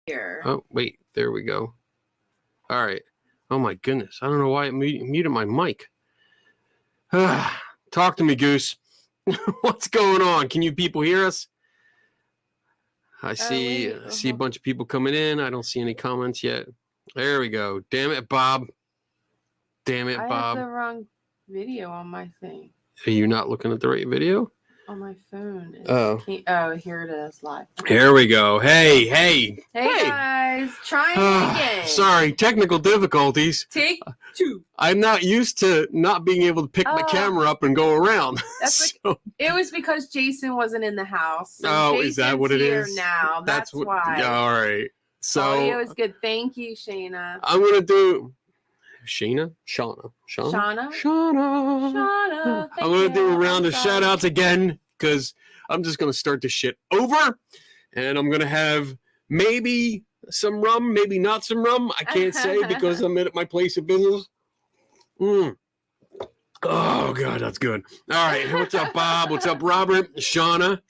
here. Oh, wait. There we go. All right. Oh, my goodness. I don't know why it muted my mic. Talk to me, Goose. What's going on? Can you people hear us? I see a bunch of people coming in. I don't see any comments yet. There we go. Damn it, Bob. Damn it, Bob. I have the wrong video on my thing. Are you not looking at the right video? On my phone. Oh, here it is live. Here we go. Hey, guys. Trying again. Sorry, technical difficulties. Take 2. I'm not used to not being able to pick my camera up and go around. It was because Jason wasn't in the house. So Jason's is that what it is? Now that's why. Yeah, all right. So it was good. Thank you, Shayna. I'm gonna do. Shauna. I'm going to do a round of shout outs again because I'm just going to start this shit over and I'm going to have maybe some rum, maybe not some rum. I can't say because I'm at my place of business. Oh, God, that's good. All right. What's up, Bob? What's up, Robert? Shauna.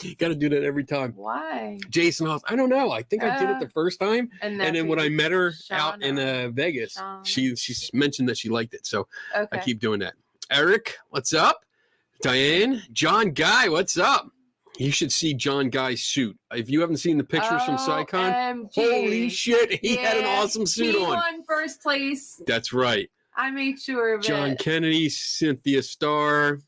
You got to do that every time. Why? Jason Hoss. I don't know. I think I did it the first time. And then when I met her out in Vegas, she mentioned that she liked it. So I keep doing that. Eric, what's up? Diane. John Guy, what's up? You should see John Guy's suit. If you haven't seen the pictures from SciCon, holy shit, he had an awesome suit on. He won first place. That's right. I made sure of John it. Kennedy, Cynthia Starr,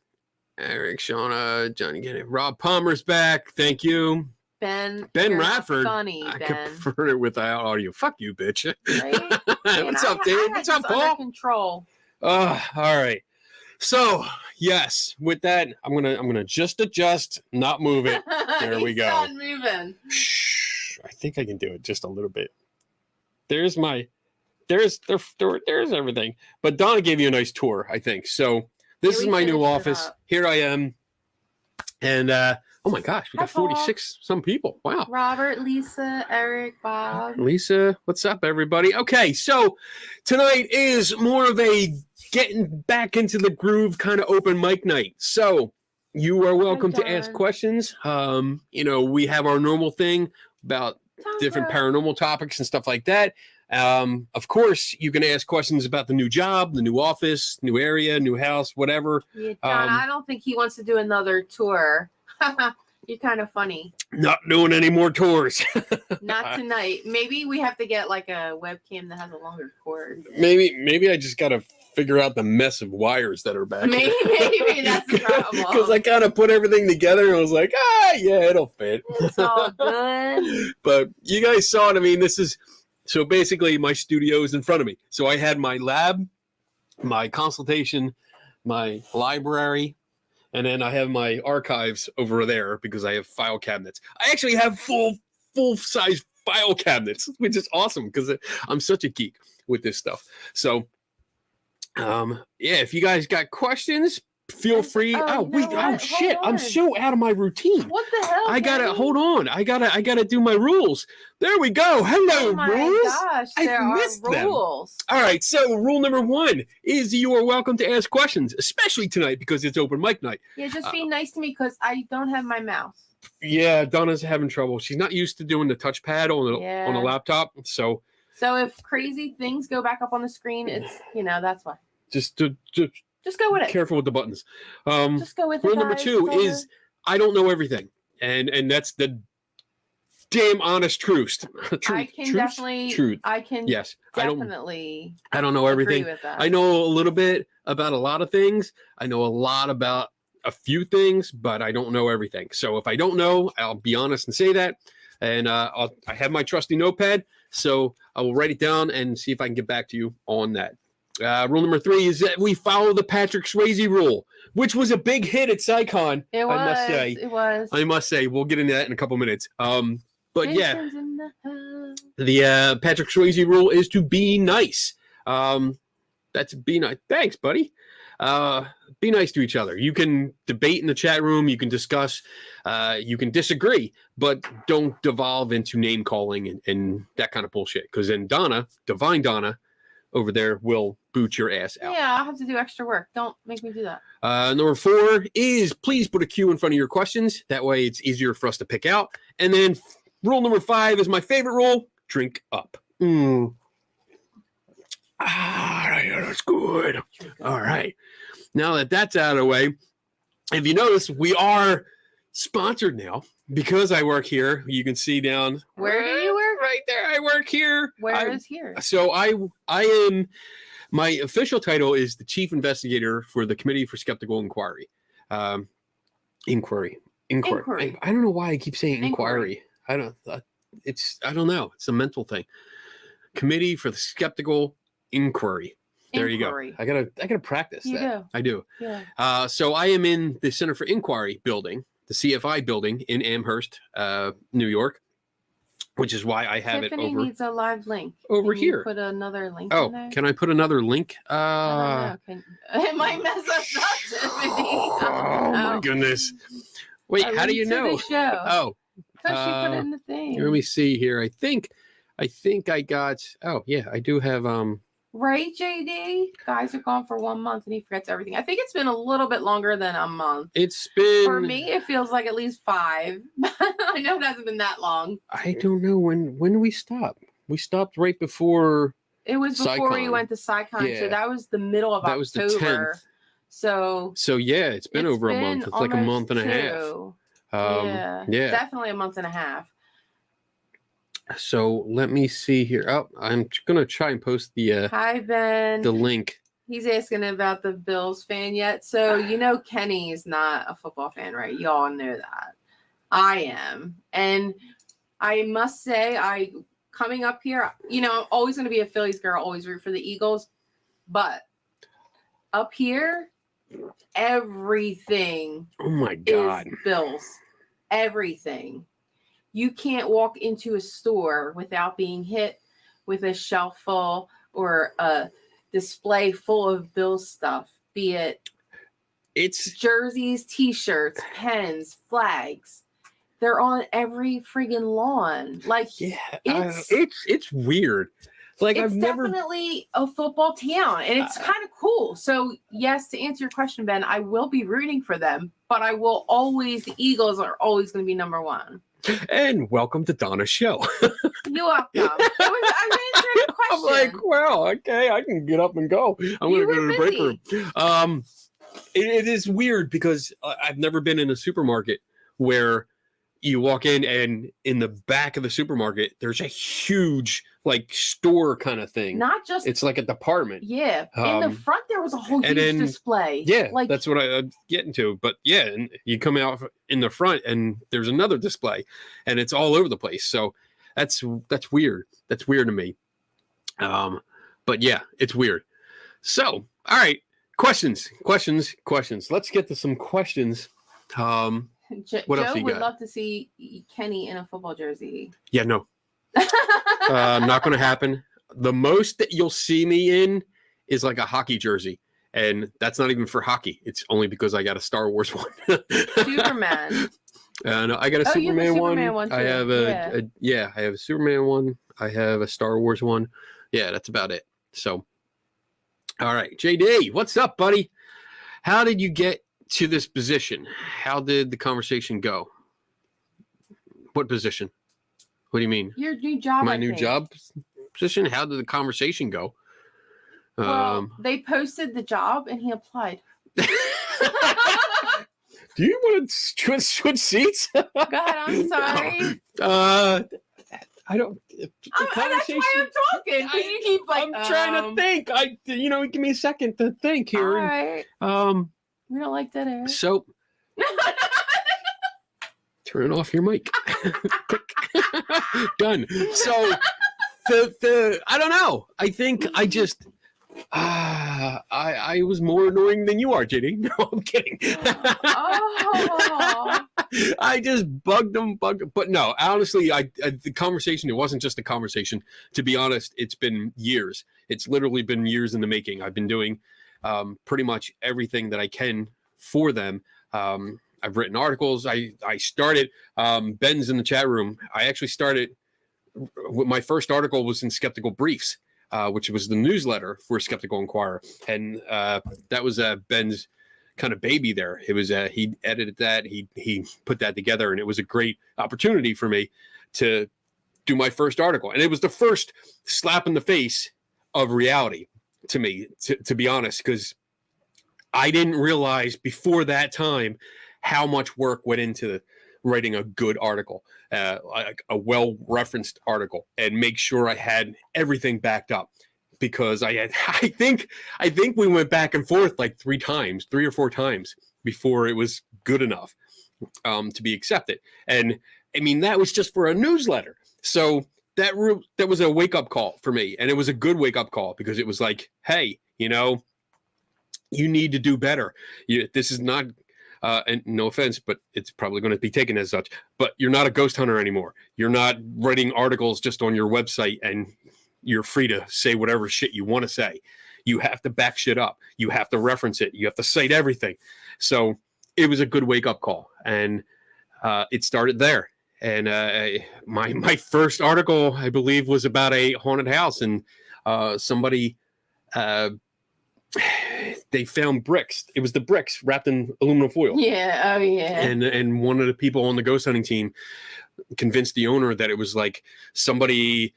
Eric, Shauna, Johnny Kennedy, Rob Palmer's back. Thank you. Ben Radford. Funny, I Ben. could prefer it without audio. Fuck you, bitch. Right? What's up, Dave? What's up, Paul? Under control. All right. So yes, with that, I'm gonna just adjust, not move it. There we go. Not moving. Shh. I think I can do it just a little bit. There's everything. But Donna gave you a nice tour, I think. So this is my new office. Here I am. And oh my gosh, we got 46 some people. Wow. Robert, Lisa, Eric, Bob. Lisa, what's up, everybody? Okay, so tonight is more of a getting back into the groove kind of open mic night. So you are welcome to ask questions. We have our normal thing about different paranormal topics and stuff like that. Of course, you can ask questions about the new job, the new office, new area, new house, whatever. Yeah, John, I don't think he wants to do another tour. You're kind of funny. Not doing any more tours. Not tonight. Maybe we have to get like a webcam that has a longer cord. Maybe I just got to figure out the mess of wires that are back maybe that's the problem. Because I kind of put everything together and I was like, yeah, it'll fit. It's all good. But you guys saw it. I mean, so basically my studio is in front of me. So I had my lab, my consultation, my library, and then I have my archives over there because I have file cabinets. I actually have full-size file cabinets, which is awesome because I'm such a geek with this stuff. So, if you guys got questions, feel free. Shit! I'm so out of my routine. What the hell? I gotta hold on. I gotta do my rules. There we go. Hello, rules. Gosh, there are rules. All right. So rule number 1 is you are welcome to ask questions, especially tonight because it's open mic night. Yeah, just be nice to me because I don't have my mouse. Yeah, Donna's having trouble. She's not used to doing the touchpad on a laptop. So if crazy things go back up on the screen, it's that's why. Just go with it. Careful with the buttons. Just go with it. Rule number 2 is I don't know everything, and that's the damn honest truth. I can definitely. Yes. Definitely. I don't know everything. Agree with that. I know a little bit about a lot of things. I know a lot about a few things, but I don't know everything. So if I don't know, I'll be honest and say that. And I have my trusty notepad, so I will write it down and see if I can get back to you on that. Rule number 3 is that we follow the Patrick Swayze rule, which was a big hit at SciCon. It was. I must say. We'll get into that in a couple minutes. But yeah, the Patrick Swayze rule is to be nice. That's be nice. Thanks, buddy. Be nice to each other. You can debate in the chat room. You can discuss. You can disagree, but don't devolve into name calling and that kind of bullshit. Because then Divine Donna, over there will boot your ass out. Yeah, I'll have to do extra work. Don't make me do that. Number 4 is please put a Q in front of your questions. That way it's easier for us to pick out. And then Rule number 5 is my favorite rule. Drink up. That's good. All right. Now that that's out of the way, if you notice, we are sponsored now because I work here. You can see down. Where do you work? Right there. I work here. Where is here? So I am. My official title is the chief investigator for the Committee for Skeptical Inquiry. Inquiry. I don't know why I keep saying inquiry. I don't know. It's a mental thing. Committee for the Skeptical Inquiry. There Inquiry. you go. I gotta practice You that. do. I do. Yeah. So I am in the Center for Inquiry building, the CFI building in Amherst, New York, which is why I have Tiffany it over needs a live link. over Can you here. put another link. Oh, in there? can I put another link? I don't know. It might mess us up, Tiffany. Oh my goodness! Wait, A how do link you to know? the show. Oh, Because she put in the thing. let me see here. I think I got. Oh yeah, I do have. Right, JD? Guys are gone for 1 month and he forgets everything. I think it's been a little bit longer than a month. It's been For me, it feels like at least 5. I know it hasn't been that long. I don't know when we stopped. We stopped right before. It was before you SciCon. went to SciCon, Yeah. so that was the middle of That was the October. 10th. So So yeah, it's been over a month. It's like a month and a half. Yeah. Definitely a month and a half. So let me see here. Oh, I'm gonna try and post the Hi, Ben. link. He's asking about the Bills fan yet. So you know Kenny is not a football fan, right? You all know that. I am. And I must say, coming up here, I'm always going to be a Phillies girl, always root for the Eagles. But up here, everything Oh my god. is Bills. Everything. You can't walk into a store without being hit with a shelf full or a display full of Bills stuff, be it It's jerseys, t-shirts, pens, flags. They're on every friggin' lawn. Like, yeah. it's- It's weird. Like it's I've never. definitely a football town, and it's kind of cool. So, yes, to answer your question, Ben, I will be rooting for them, but the Eagles are always going to be number 1. And welcome to Donna's show. You're welcome. I answered a question. I'm like, well, okay, I can get up and go. I'm You gonna go were to the break busy. room. It is weird because I've never been in a supermarket where you walk in and in the back of the supermarket there's a huge like store kind of thing. Not just It's like a department. yeah. In the Um, front there was a whole and huge then- display. Yeah, like that's what I'm getting to. But yeah, and you come out in the front and there's another display, and it's all over the place. So that's weird. That's weird to me. But yeah, it's weird. So all right, questions. Let's get to some questions. What else Joe you would got? love to see Kenny in a football jersey. Yeah, no, not going to happen. The most that you'll see me in is like a hockey jersey. And that's not even for hockey. It's only because I got a Star Wars one. Superman. No, I got a Oh, you have a Superman, Superman one, I too. have I have a Superman one. I have a Star Wars one. Yeah, that's about it. So, all right, JD, what's up, buddy? How did you get to this position? How did the conversation go? What position? What do you mean? Your new job. My I new think. job position? How did the conversation go? Well, they posted the job and he applied. Do you want to switch seats? Go ahead. I'm sorry. I don't. That's why I'm talking. 'Cause you keep like. I'm trying to think. Give me a second to think All here. right. We don't like that air. So turn off your mic. Click. Done. So the I don't know. I think I just I was more annoying than you are, JD. No, I'm kidding. Oh. I just bugged them. But no, honestly, the conversation, it wasn't just a conversation. To be honest, it's been years. It's literally been years in the making. I've been doing pretty much everything that I can for them. I've written articles. I started, Ben's in the chat room. I actually started, my first article was in Skeptical Briefs, which was the newsletter for Skeptical Inquirer. And that was Ben's kind of baby there. It was he edited that, he put that together, and it was a great opportunity for me to do my first article. And it was the first slap in the face of reality to me, to be honest, because I didn't realize before that time how much work went into writing a good article, like a well-referenced article, and make sure I had everything backed up. Because I think we went back and forth like 3 or 4 times before it was good enough to be accepted. And I mean, that was just for a newsletter. So that was a wake-up call for me. And it was a good wake-up call because it was like, hey, you know, you need to do better. This is not, and no offense, but it's probably going to be taken as such, but you're not a ghost hunter anymore. You're not writing articles just on your website and you're free to say whatever shit you want to say. You have to back shit up. You have to reference it. You have to cite everything. So it was a good wake-up call. And it started there. And my first article, I believe, was about a haunted house. And somebody, they found bricks. It was the bricks wrapped in aluminum foil. Yeah. Oh, yeah. And one of the people on the ghost hunting team convinced the owner that it was like somebody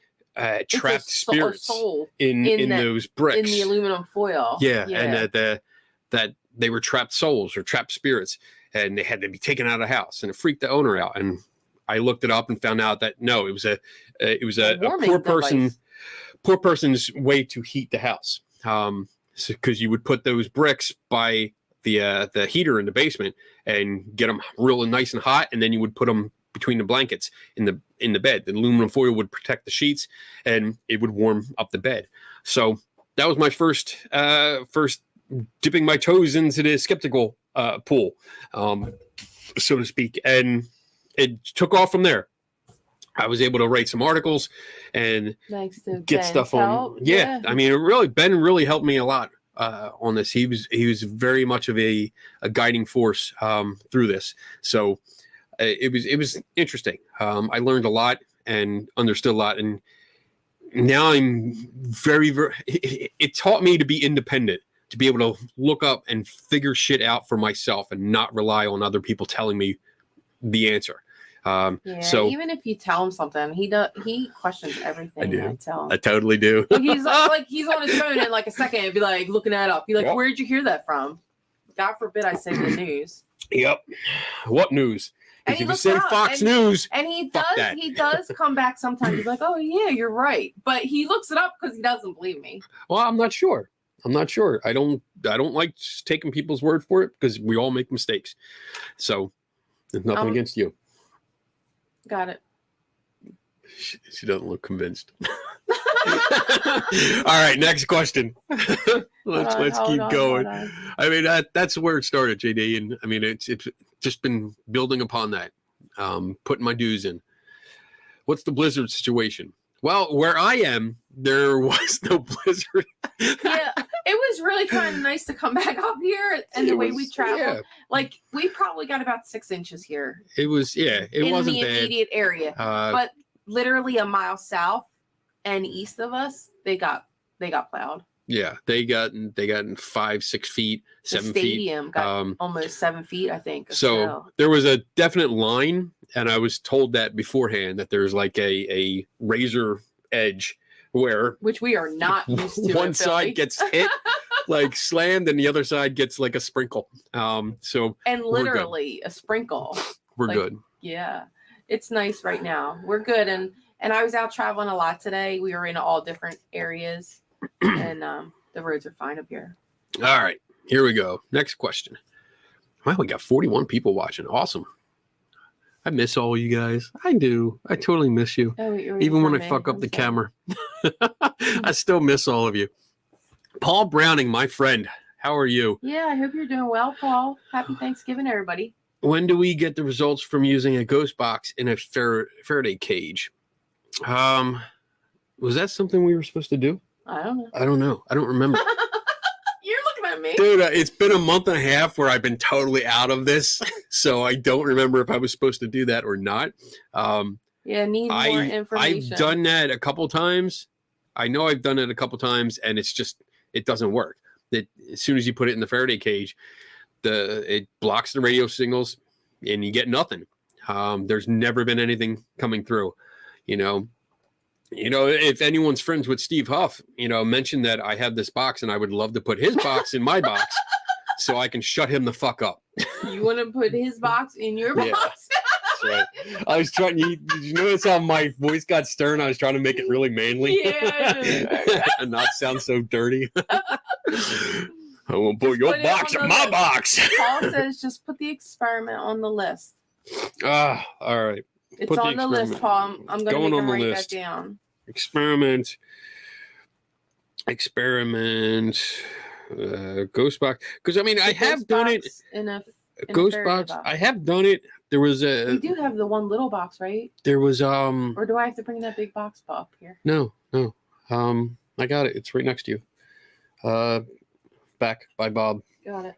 trapped spirits in those bricks. In the aluminum foil. Yeah. And that they were trapped souls or trapped spirits. And they had to be taken out of the house. And it freaked the owner out. And I looked it up and found out that no, it was a poor person's way to heat the house. Because you would put those bricks by the heater in the basement and get them real nice and hot, and then you would put them between the blankets in the bed. The aluminum foil would protect the sheets, and it would warm up the bed. So that was my first dipping my toes into the skeptical pool, so to speak, and it took off from there. I was able to write some articles and get stuff on. Yeah. I mean, Ben really helped me a lot on this. He was very much of a guiding force through this. So it was interesting. I learned a lot and understood a lot. And now I'm very, it taught me to be independent, to be able to look up and figure shit out for myself and not rely on other people telling me the answer. So even if you tell him something, he questions everything. I do. Tell him. I totally do. He's like he's on his phone in like a second and be like looking that up. Be like, where'd you hear that from? God forbid I say the news. Yep. What news? If you say Fox News, and he does come back sometimes. He's like, oh yeah, you're right, but he looks it up because he doesn't believe me. Well, I'm not sure. I don't like just taking people's word for it because we all make mistakes. So there's nothing against you. Got it. She doesn't look convinced. All right, next question. let's keep going. I mean, that's where it started, JD, and I mean it's just been building upon that, putting my dues in. What's the blizzard situation? Well, where I am, there was no blizzard. Yeah, it was really kind of nice to come back up here, and the way we traveled, like we probably got about 6 inches here. It was, it wasn't bad. In the immediate area, but literally a mile south and east of us, they got plowed. Yeah, they got 5-6 feet, 7 feet. The stadium got almost 7 feet, I think. So there was a definite line, and I was told that beforehand that there's like a razor edge which we are not used to. One side gets hit, like slammed, and the other side gets like a sprinkle. And literally a sprinkle. We're good. Yeah, it's nice right now. We're good, and I was out traveling a lot today. We were in all different areas, and the roads are fine up here. All right, here we go. Next question. Wow, we got 41 people watching. Awesome. I miss all you guys. I do. I totally miss you. Oh, even when I fuck up the camera. I still miss all of you. Paul Browning, my friend. How are you? Yeah, I hope you're doing well, Paul. Happy Thanksgiving, everybody. When do we get the results from using a ghost box in a Faraday cage? Was that something we were supposed to do? I don't know. I don't remember. You're looking at me. Dude, it's been a month and a half where I've been totally out of this, so I don't remember if I was supposed to do that or not. Need more information. I've done that a couple times. I know I've done it a couple times, and it doesn't work. As soon as you put it in the Faraday cage, it blocks the radio signals, and you get nothing. There's never been anything coming through. you know, if anyone's friends with Steve Huff, mention that I have this box and I would love to put his box in my box so I can shut him the fuck up. You want to put his box in your Yeah. box? Right. I was trying. Did you notice how my voice got stern? I was trying to make it really manly, and not sound so dirty. I won't put your box in my box. Paul says, just put the experiment on the list. All right. It's on the list, Paul. I'm going to write that down. Experiment. Ghost box. Because I mean, I have done it. In a ghost box. I have done it. There was a. You do have the one little box, right? There was Or do I have to bring that big box up here? No. I got it. It's right next to you. Back by Bob. Got it.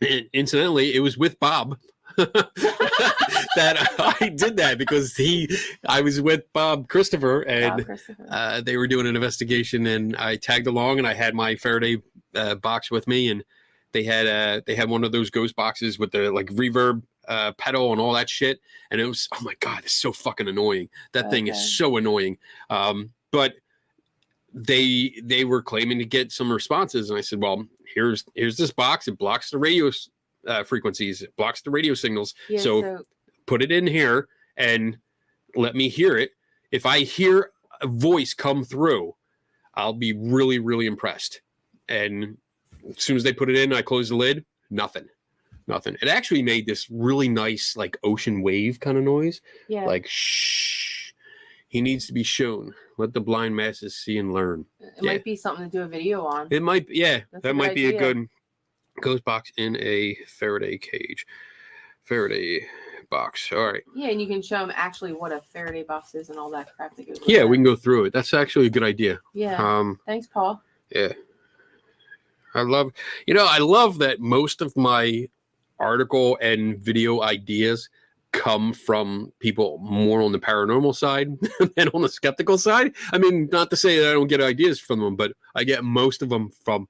And incidentally, it was with Bob that I did that because I was with Bob Christopher and they were doing an investigation and I tagged along and I had my Faraday box with me and they had one of those ghost boxes with the like reverb pedal and all that shit. And it was, oh my God, it's so fucking annoying. That thing is so annoying. But they were claiming to get some responses. And I said, well, here's this box. It blocks the radio frequencies. It blocks the radio signals. Yeah, so put it in here and let me hear it. If I hear a voice come through, I'll be really, really impressed. And as soon as they put it in, I closed the lid. Nothing. It actually made this really nice, like ocean wave kind of noise. Yeah. Like, shh. He needs to be shown. Let the blind masses see and learn. It might be something to do a video on. It might, yeah. That might be a good ghost box in a Faraday cage. Faraday box. All right. Yeah, and you can show them actually what a Faraday box is and all that crap that goes with it. We can go through it. That's actually a good idea. Yeah. Thanks, Paul. Yeah. I love that most of my article and video ideas come from people more on the paranormal side than on the skeptical side. I mean, not to say that I don't get ideas from them, but I get most of them from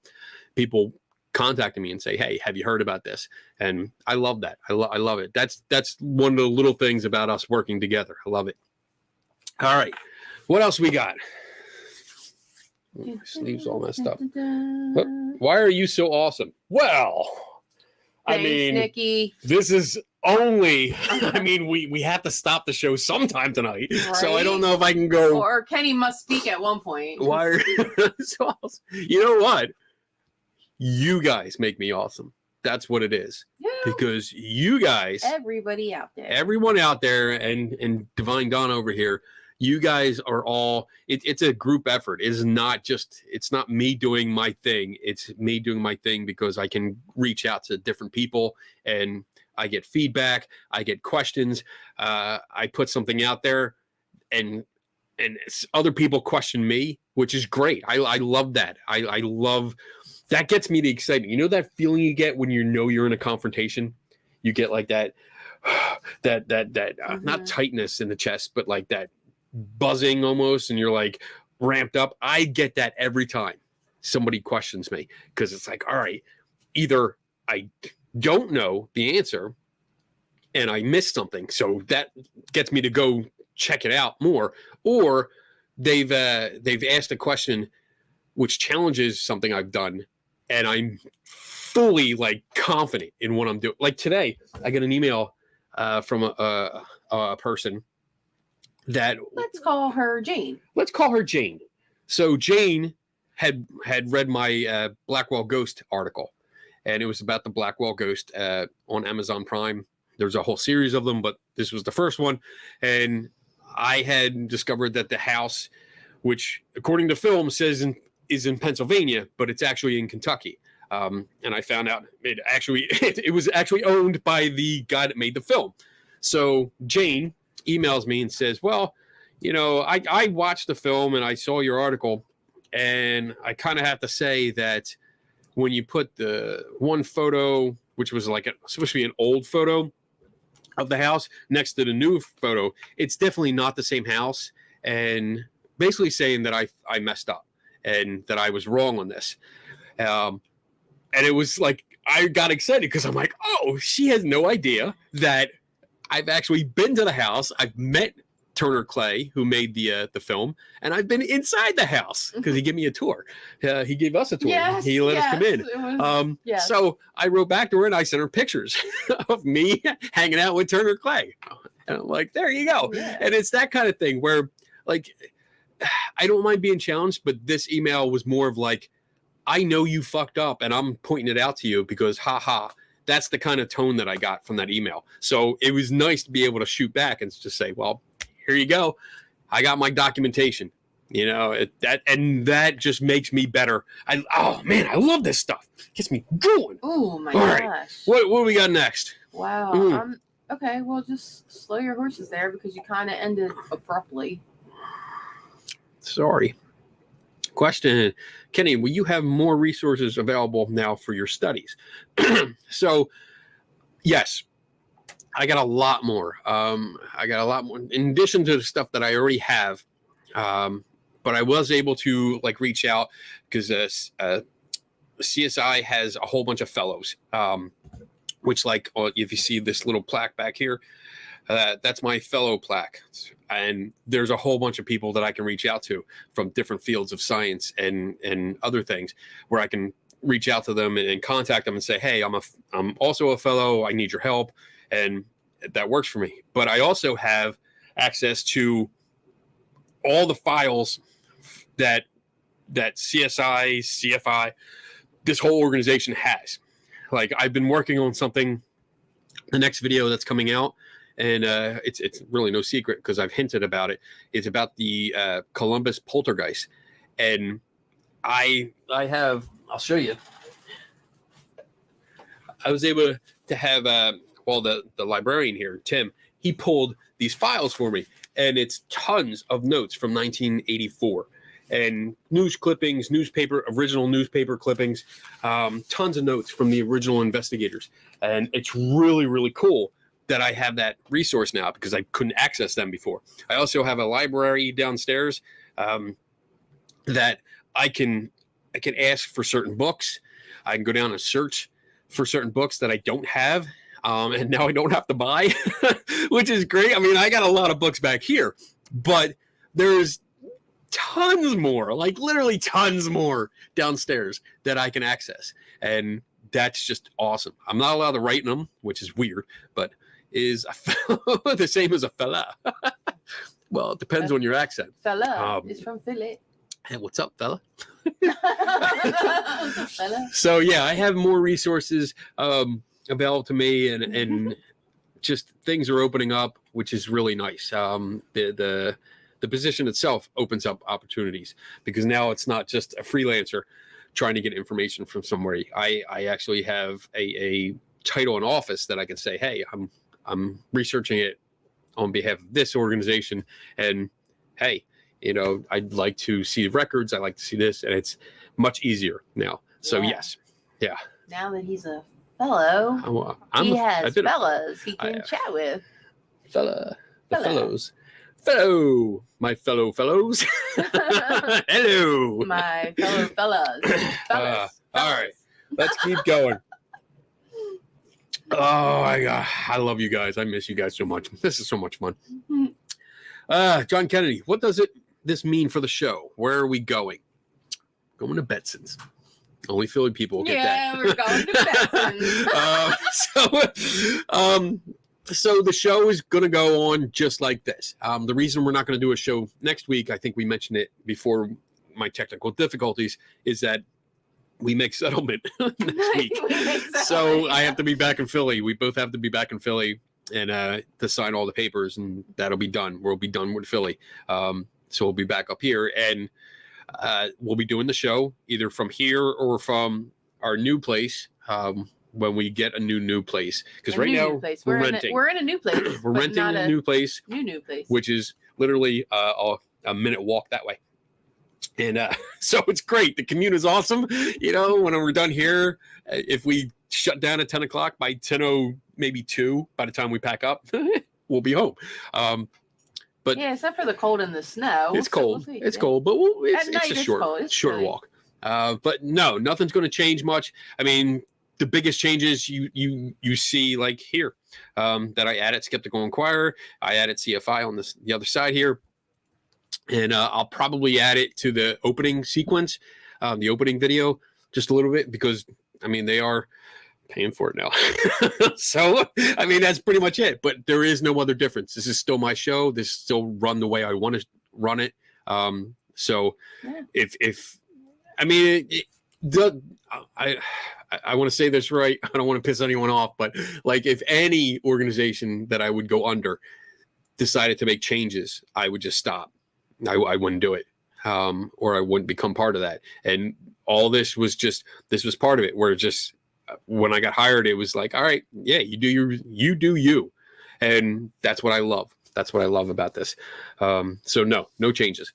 people contacting me and say, hey, have you heard about this? And I love that. I love it. That's one of the little things about us working together. I love it. All right. What else we got? My sleeve's all messed up. Why are you so awesome? Well, thanks, I mean, Nikki. This is only, I mean, we have to stop the show sometime tonight. Right? So I don't know if I can go. Or Kenny must speak at one point. Why are so awesome? You know what? You guys make me awesome. That's what it is. Yeah. Because you guys, everyone out there and Divine Dawn over here, you guys are all, it's a group effort. It's not me doing my thing. It's me doing my thing because I can reach out to different people and I get feedback. I get questions. I put something out there and other people question me, which is great. I love that. I love, that gets me the excitement. You know that feeling you get when you're in a confrontation? You get like that not tightness in the chest, but like that buzzing almost, and you're like ramped up. I get that every time somebody questions me because it's like, all right, either I don't know the answer and I missed something, so that gets me to go check it out more, or they've asked a question which challenges something I've done and I'm fully like confident in what I'm doing. Like today I got an email from a person that, let's call her Jane. So Jane had read my Blackwell Ghost article, and it was about the Blackwell Ghost on Amazon Prime. There's a whole series of them, but this was the first one. And I had discovered that the house, which according to film says is in Pennsylvania, but it's actually in Kentucky. And I found out it was actually owned by the guy that made the film. So Jane emails me and says, well, I watched the film and I saw your article, and I kind of have to say that when you put the one photo, which was like supposed to be an old photo of the house, next to the new photo, it's definitely not the same house, and basically saying that I messed up and that I was wrong on this. And it was like, I got excited because I'm like, oh, she has no idea that I've actually been to the house. I've met Turner Clay, who made the film, and I've been inside the house because he gave me a tour. He gave us a tour. Yes, He let us come in. it was- yes. So I wrote back to her and I sent her pictures of me hanging out with Turner Clay. And I'm like, there you go. Yeah. And it's that kind of thing where, like, I don't mind being challenged, but this email was more of like, I know you fucked up and I'm pointing it out to you because, haha. That's the kind of tone that I got from that email. So it was nice to be able to shoot back and just say, well, here you go. I got my documentation, you know, that just makes me better. Oh man, I love this stuff. Gets me going. Oh my All gosh. right. What do we got next? Wow. Okay, well, just slow your horses there because you kind of ended abruptly. Sorry. Question, Kenny, will you have more resources available now for your studies? So, yes, I got a lot more. I got a lot more in addition to the stuff that I already have. But I was able to like reach out because CSI has a whole bunch of fellows, which like if you see this little plaque back here, that's my fellow plaque. And there's a whole bunch of people that I can reach out to from different fields of science and other things where I can reach out to them and contact them and say, hey, I'm also a fellow. I need your help. And that works for me. But I also have access to all the files that CSI, CFI, this whole organization has. Like I've been working on something, the next video that's coming out, and it's really no secret because I've hinted about it. It's about the Columbus poltergeist, and I'll show you. I was able to have the librarian here, Tim. He pulled these files for me, and it's tons of notes from 1984 and news clippings, original newspaper clippings, tons of notes from the original investigators, and it's really, really cool that I have that resource now because I couldn't access them before. I also have a library downstairs that I can ask for certain books. I can go down and search for certain books that I don't have, and now I don't have to buy, which is great. I mean, I got a lot of books back here, but there's tons more, like literally tons more downstairs that I can access, and that's just awesome. I'm not allowed to write in them, which is weird, but is the same as a fella. Well, it depends on your accent. Fella is from Philly. Hey, what's up, fella? What's up, fella? So yeah, I have more resources available to me, and just things are opening up, which is really nice. The position itself opens up opportunities because now it's not just a freelancer trying to get information from somewhere. I actually have a title and office that I can say, hey, I'm researching it on behalf of this organization, and hey, you know, I'd like to see records. I like to see this, and it's much easier now. So yes, yeah. Now that he's a fellow, he has fellas he can chat with. The fellows. Fellow, my fellow fellows. Hello. My fellow fellas. All right, let's keep going. Oh my God, I love you guys. I miss you guys so much. This is so much fun. John Kennedy, what does this mean for the show? Where are we going? Going to Betson's. Only Philly people will get that. Yeah, we're going to Betson's. So the show is going to go on just like this. The reason we're not going to do a show next week, I think we mentioned it before my technical difficulties, is that we make settlement next week. So I have to be back in Philly. We both have to be back in Philly and to sign all the papers, and that'll be done. We'll be done with Philly. So we'll be back up here, and we'll be doing the show either from here or from our new place. When we get a new place, because right now we're renting. We're in a new place. We're renting a new place, new place, which is literally a minute walk that way. And so it's great. The commute is awesome. You know, when we're done here, if we shut down at 10 o'clock by 10:00, maybe 2, by the time we pack up, we'll be home. But yeah, except for the cold and the snow. It's cold. It's cold, but it's a short walk. But no, nothing's going to change much. I mean, the biggest changes you see like here, that I added Skeptical Inquirer. I added CFI on the other side here. And I'll probably add it to the opening sequence, the opening video, just a little bit, because, I mean, they are paying for it now. So, I mean, that's pretty much it. But there is no other difference. This is still my show. This is still run the way I want to run it. So if I mean, I want to say this right. I don't want to piss anyone off, but like, if any organization that I would go under decided to make changes, I would just stop. I wouldn't do it, or I wouldn't become part of that. And all this was part of it, where just when I got hired, it was like, all right, yeah, you do you. And that's what I love. That's what I love about this. So no changes.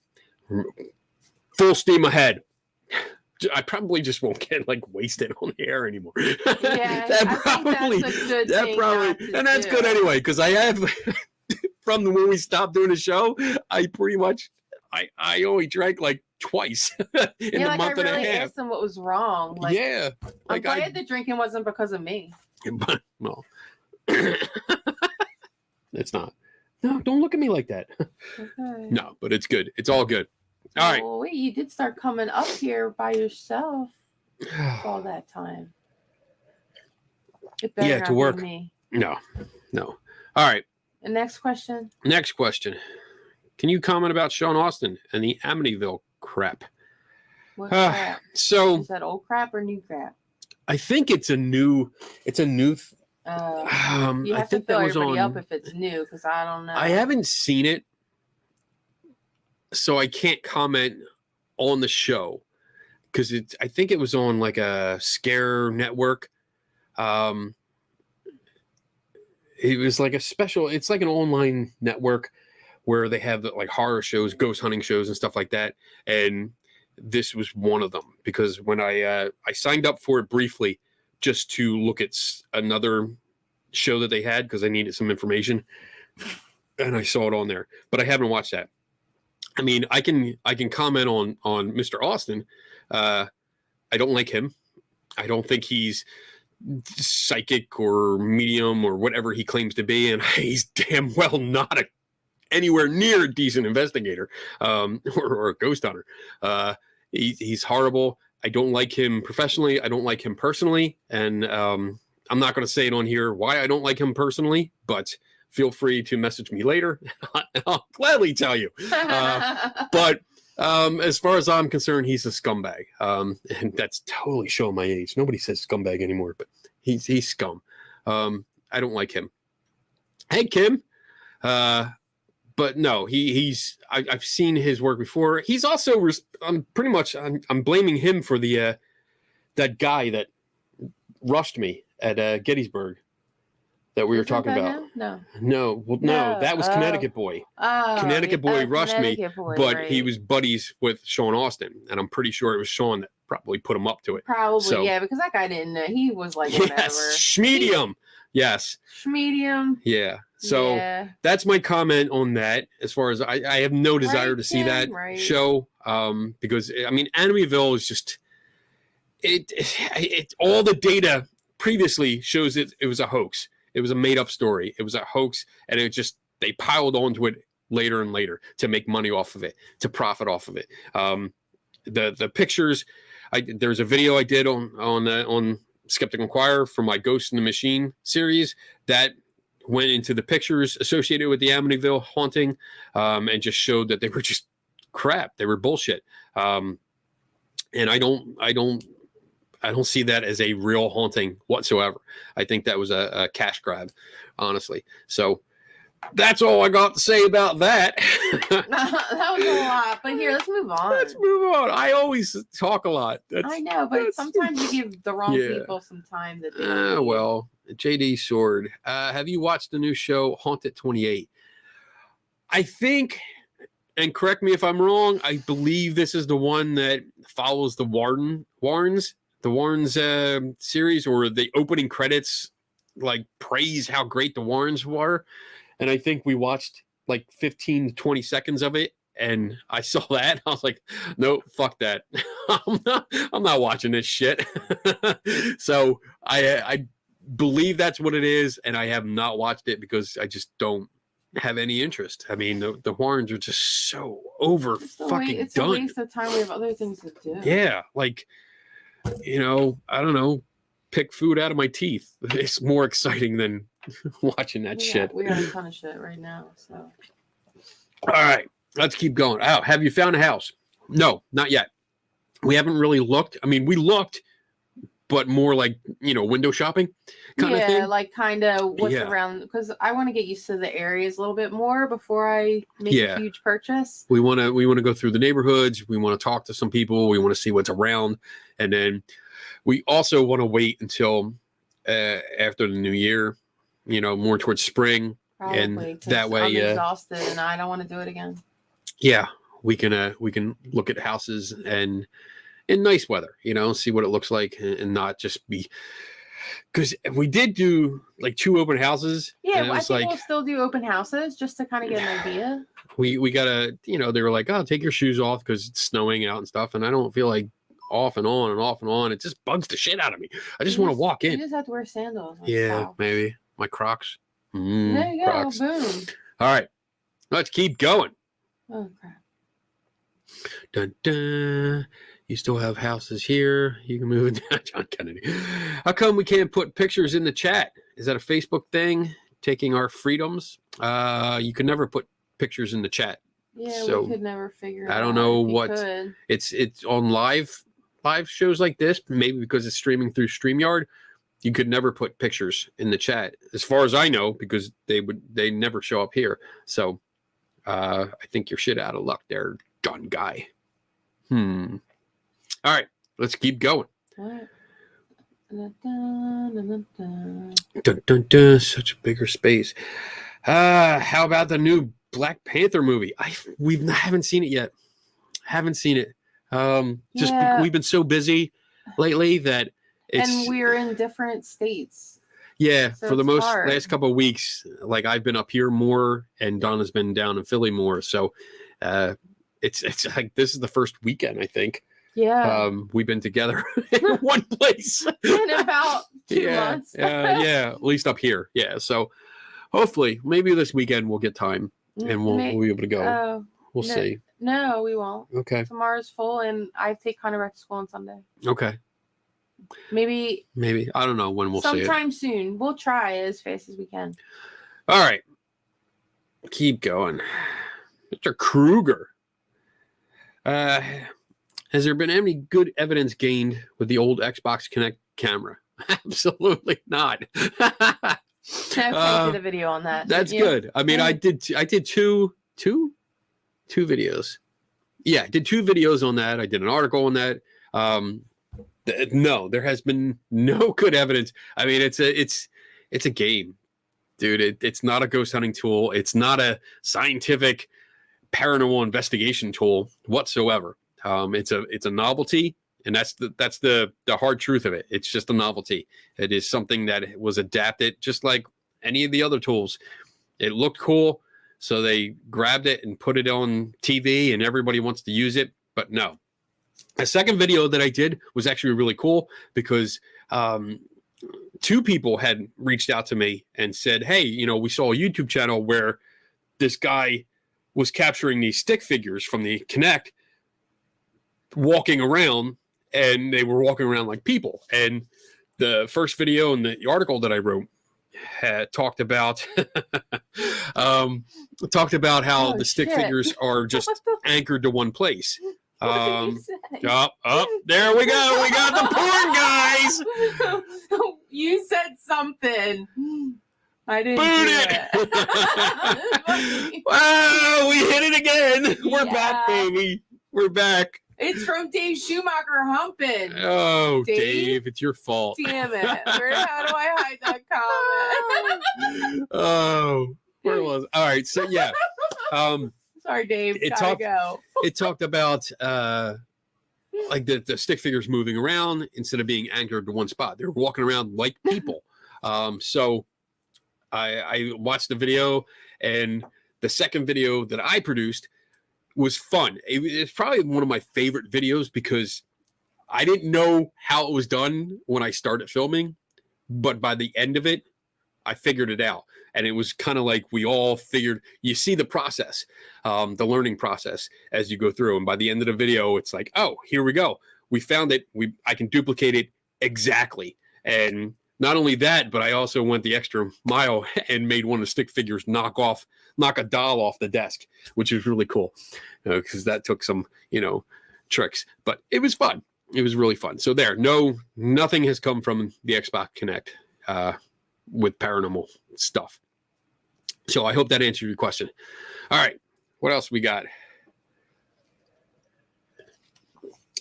Full steam ahead. I probably just won't get like wasted on the air anymore. Yeah, that's good anyway, because I have from when we stopped doing the show, I pretty much I only drank like twice in a month and a half. I asked them what was wrong. Like, yeah, I'm glad the drinking wasn't because of me. But well, it's not. No, don't look at me like that. Okay. No, but it's good. It's all good. All right. Well, wait, you did start coming up here by yourself all that time. It better not to work. Be me. No. All right. The next question. Can you comment about Sean Austin and the Amityville crap? What crap? So is that old crap or new crap? I think it's a new. You have to fill everybody up if it's new, because I don't know. I haven't seen it, so I can't comment on the show, because I think it was on like a Scare Network. It was like a special. It's like an online network where they have like horror shows, ghost hunting shows, and stuff like that. And this was one of them, because when I signed up for it briefly just to look at another show that they had, because I needed some information, and I saw it on there, but I haven't watched that. I mean, I can comment on Mr. Austin. I don't like him. I don't think he's psychic or medium or whatever he claims to be, and he's damn well not anywhere near a decent investigator, or a ghost hunter. He's horrible. I don't like him professionally. I don't like him personally, and I'm not going to say it on here why I don't like him personally, but feel free to message me later. I'll gladly tell you. But as far as I'm concerned, he's a scumbag. And that's totally showing my age. Nobody says scumbag anymore, but he's scum. I don't like him. Hey, Kim. But no, I've seen his work before. He's also, I'm blaming him for that guy that rushed me at Gettysburg that we were talking about. No, that was Connecticut Boy. Connecticut Boy rushed me, but he was buddies with Sean Austin, and I'm pretty sure it was Sean that probably put him up to it. Probably, yeah, because that guy didn't know. He was like, whatever. Yes, Schmedium. Yes. Schmedium. Yeah. So that's my comment on that. As far as I have no desire to see that show, because I mean, Amityville is just it. All the data previously shows it was a hoax. It was a made up story. It was a hoax, and they piled onto it later and later to make money off of it, to profit off of it. The pictures, there's a video I did on Skeptical Inquirer for my Ghost in the Machine series that went into the pictures associated with the Amityville haunting, and just showed that they were just crap. They were bullshit. And I don't see that as a real haunting whatsoever. I think that was a cash grab, honestly. So that's all I got to say about that. That was a lot, but here, let's move on. I always talk a lot. I know, but sometimes you give the wrong people some time that they well, JD Sword. Have you watched the new show Haunted 28? I think, and correct me if I'm wrong, I believe this is the one that follows the Warrens series, or the opening credits like praise how great the Warrens were. And I think we watched like 15 to 20 seconds of it, and I saw that. I was like, no, fuck that. I'm not watching this shit. So I believe that's what it is, and I have not watched it because I just don't have any interest. I mean, the horns are just so over fucking it's done. a waste of time. We have other things to do. Yeah, like, you know, I don't know, pick food out of my teeth. It's more exciting than watching that shit. We got a ton of shit right now. So, all right, let's keep going. Oh, have you found a house? No, not yet. We haven't really looked. I mean, we looked, but more like, you know, window shopping kind of thing. Yeah, like kind of what's around, because I want to get used to the areas a little bit more before I make a huge purchase. We want to go through the neighborhoods. We want to talk to some people. We want to see what's around, and then we also want to wait until after the new year, you know, more towards spring. Probably, and that way, I'm exhausted and I don't want to do it again. Yeah, we can look at houses and in nice weather, you know, see what it looks like, and not just be, because we did do like 2 open houses. Yeah, I think we'll still do open houses just to kind of get an idea. We gotta, you know, they were like, oh, take your shoes off because it's snowing out and stuff, and I don't feel like off and on and off and on. It just bugs the shit out of me. I just want to walk in. You just have to wear sandals. Yeah, maybe my Crocs. There you Crocs. go. Boom. All right, let's keep going. Oh crap. Dun, dun. You still have houses here. You can move it down. John Kennedy. How come we can't put pictures in the chat? Is that a Facebook thing? Taking our freedoms? You can never put pictures in the chat. Yeah, so we could never figure it out. I don't know what it's on live shows like this, maybe because it's streaming through StreamYard. You could never put pictures in the chat, as far as I know, because they never show up here. So I think you're shit out of luck there, John Guy. All right, let's keep going. What? Dun, dun, dun, dun, dun, dun, such a bigger space. How about the new Black Panther movie? We haven't seen it yet. Haven't seen it. We've been so busy lately that and we're in different states. Yeah, so for the last couple of weeks, like I've been up here more, and Donna's been down in Philly more. So it's like this is the first weekend, I think. Yeah. We've been together in one place. In about 2 months. Yeah, at least up here. Yeah. So hopefully, maybe this weekend we'll get time and we'll be able to go. We'll see. No, we won't. Okay. Tomorrow's full, and I take Connor back to school on Sunday. Okay. Maybe. I don't know when we'll see it. Sometime soon. We'll try as fast as we can. All right. Keep going. Mr. Kruger. Has there been any good evidence gained with the old Xbox Kinect camera? Absolutely not. I did a video on that. That's good. I mean, I did two videos. Yeah, I did 2 videos on that. I did an article on that. No, there has been no good evidence. I mean, it's a game, dude. It's not a ghost hunting tool. It's not a scientific paranormal investigation tool whatsoever. It's a novelty, and that's the hard truth of it. It's just a novelty. It is something that was adapted just like any of the other tools. It looked cool, so they grabbed it and put it on TV, and everybody wants to use it. But no. A second video that I did was actually really cool because 2 people had reached out to me and said, hey, you know, we saw a YouTube channel where this guy was capturing these stick figures from the Kinect walking around, and they were walking around like people. And the first video in the article that I wrote had talked about how the stick figures are just anchored to one place. There we go. We got the porn guys. You said something. I didn't Boot it. Wow, we hit it again. Yeah. We're back, baby. We're back. It's from Dave Schumacher humping. Oh, Dave, it's your fault. Damn it. How do I hide that comment? Oh, where was it? All right, so yeah. Sorry, Dave. It talked about like the stick figures moving around instead of being anchored to one spot. They're walking around like people. So I watched the video, and the second video that I produced was fun. It's probably one of my favorite videos because I didn't know how it was done when I started filming, but by the end of it, I figured it out. And it was kind of like we all figured, you see the process, the learning process as you go through. And by the end of the video, it's like, oh, here we go. We found it. I can duplicate it exactly. And not only that, but I also went the extra mile and made one of the stick figures knock a doll off the desk, which is really cool because that took some, tricks. But it was fun. It was really fun. So nothing has come from the Xbox Connect with paranormal stuff. So I hope that answered your question. All right. What else we got?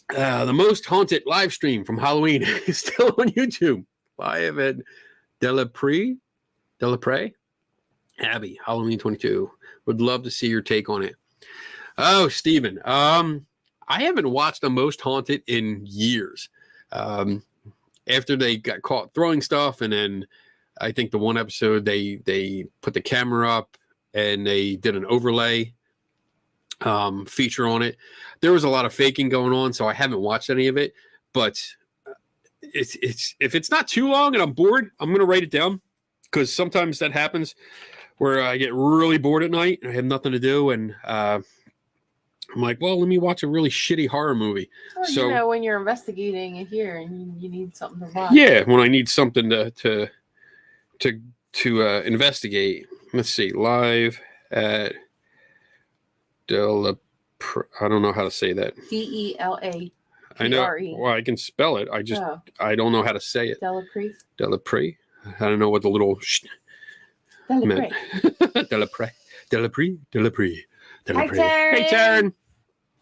The most haunted live stream from Halloween is still on YouTube. Live at Delapre, Abby, Halloween 22. Would love to see your take on it. Oh, Steven. I haven't watched The Most Haunted in years. After they got caught throwing stuff, and then I think the one episode they put the camera up and they did an overlay feature on it. There was a lot of faking going on, so I haven't watched any of it. But it's if it's not too long and I'm bored, I'm gonna write it down, because sometimes that happens where I get really bored at night and I have nothing to do, and I'm like, well, let me watch a really shitty horror movie. Well, so when you're investigating it here and you need something to watch. Yeah, when I need something to investigate. Let's see, live at Delapre. I don't know how to say that. Delapre. I know. Well, I can spell it. I don't know how to say it. Delapre. Delapre. I don't know what the little Delapre. Delapre. Delapre. Delapre. Hi, Taryn. Hey, Taryn.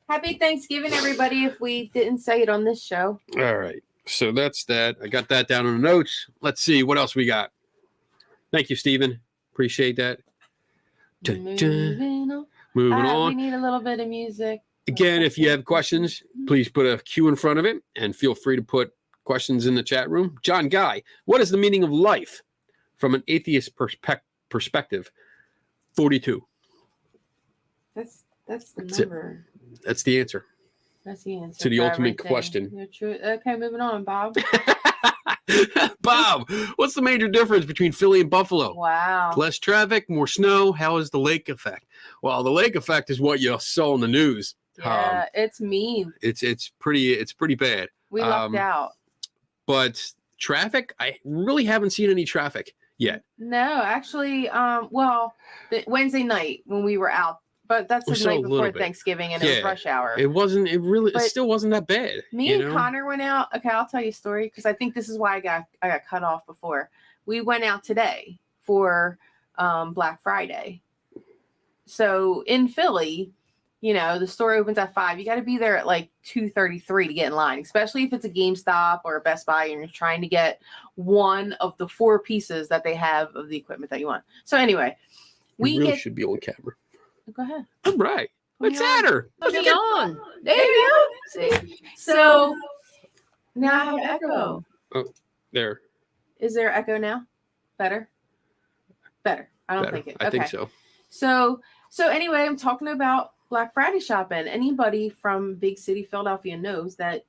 Happy Thanksgiving, everybody, if we didn't say it on this show. All right. So that's that. I got that down in the notes. Let's see what else we got. Thank you, Stephen. Appreciate that. Moving on. We need a little bit of music. Again, if you have questions, please put a Q in front of it, and feel free to put questions in the chat room. John Guy, what is the meaning of life from an atheist perspective? 42. That's the number. That's the answer. That's the answer to the ultimate question. Okay, moving on, Bob. Bob, what's the major difference between Philly and Buffalo? Wow. Less traffic, more snow. How is the lake effect? Well, the lake effect is what you saw in the news. Yeah, it's mean. It's pretty bad. We lucked out. But traffic, I really haven't seen any traffic yet. No, actually, Wednesday night when we were out, but that's the night before Thanksgiving, and it was rush hour. It still wasn't that bad. Me and Connor went out. Okay, I'll tell you a story, because I think this is why I got cut off before. We went out today for Black Friday. So in Philly, the store opens at 5. You got to be there at like 2:33 to get in line, especially if it's a GameStop or a Best Buy and you're trying to get one of the 4 pieces that they have of the equipment that you want. So anyway, we should be on camera. Go ahead. All right. Let's add her. Put it on. There you go. See? So now I have echo. Oh, there. Is there echo now? Better? I don't think it. I think so. So anyway, I'm talking about Black Friday shopping. Anybody from big city Philadelphia knows that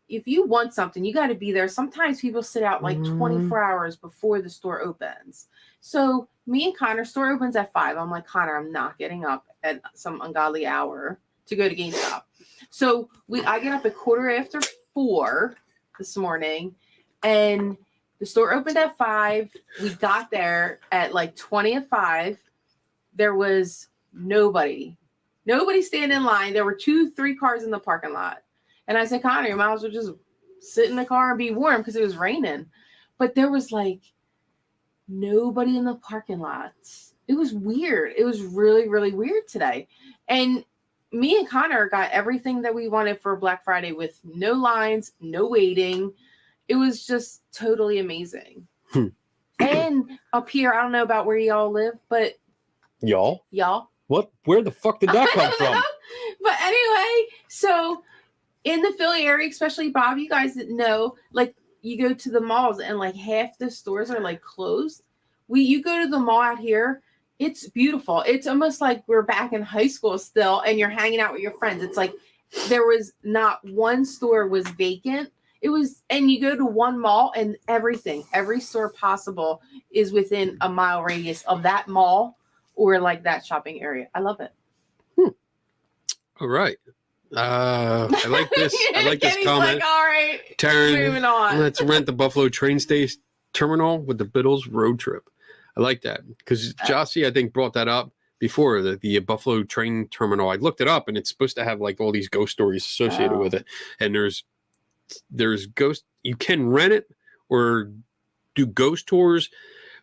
if you want something, you got to be there. Sometimes people sit out like 24 hours before the store opens. So me and Connor, store opens at 5. I'm like, Connor, I'm not getting up at some ungodly hour to go to GameStop. So I get up at 4:15 this morning, and the store opened at 5. We got there at like 20:05. There was nobody standing in line. There were 2-3 cars in the parking lot. And I said, Connor, you might as well just sit in the car and be warm, because it was raining. But there was like nobody in the parking lots. It was weird. It was really, really weird today. And me and Connor got everything that we wanted for Black Friday with no lines, no waiting. It was just totally amazing. And up here, I don't know about where y'all live, but Y'all? What? Where the fuck did that come from? But anyway, so in the Philly area, especially Bob, you guys know, like you go to the malls and like half the stores are like closed. You go to the mall out here, it's beautiful. It's almost like we're back in high school still, and you're hanging out with your friends. It's like there was not one store was vacant. It was, and you go to one mall and every store possible is within a mile radius of that mall or like that shopping area. I love it. All right. I like this. I like this Kenny's comment. like, all right, Taryn, moving on. let's rent the Buffalo train station terminal with the Biddles road trip. I like that because Jossie, I think, brought that up before the Buffalo train terminal. I looked it up and it's supposed to have like all these ghost stories associated with it. And there's ghost. You can rent it or do ghost tours,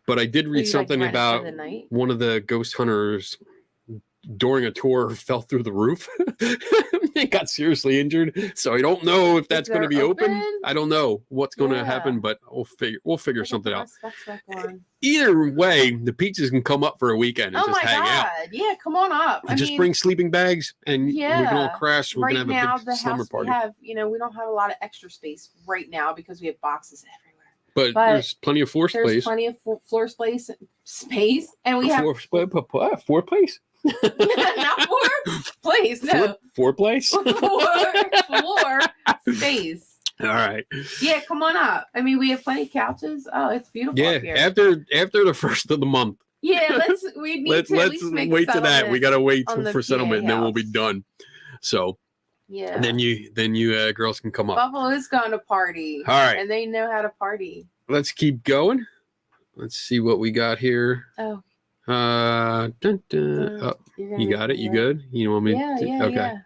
but I did read something about one of the ghost hunters during a tour fell through the roof. They got seriously injured. So I don't know if that's going to be open. I don't know what's going to happen, but we'll figure something out. Either way, the pizzas can come up for a weekend and just hang out. Yeah, come on up. I just bring sleeping bags and we can all crash. We're going to have a big slumber party. We don't have a lot of extra space right now because we have boxes everywhere. But there's plenty of floor space. There's plenty of floor space, and we have four place. Not four place, no. Four place? Floor space. All right. Yeah, come on up. I mean, we have plenty of couches. Oh, it's beautiful up here. After the first of the month. Yeah, let's wait to that. We gotta wait for settlement and then we'll be done. So yeah. Then you girls can come up. Buffalo is going to party. All right. And they know how to party. Let's keep going. Let's see what we got here. Oh. Oh, you got it? You good? You want me to? Yeah, okay. Yeah.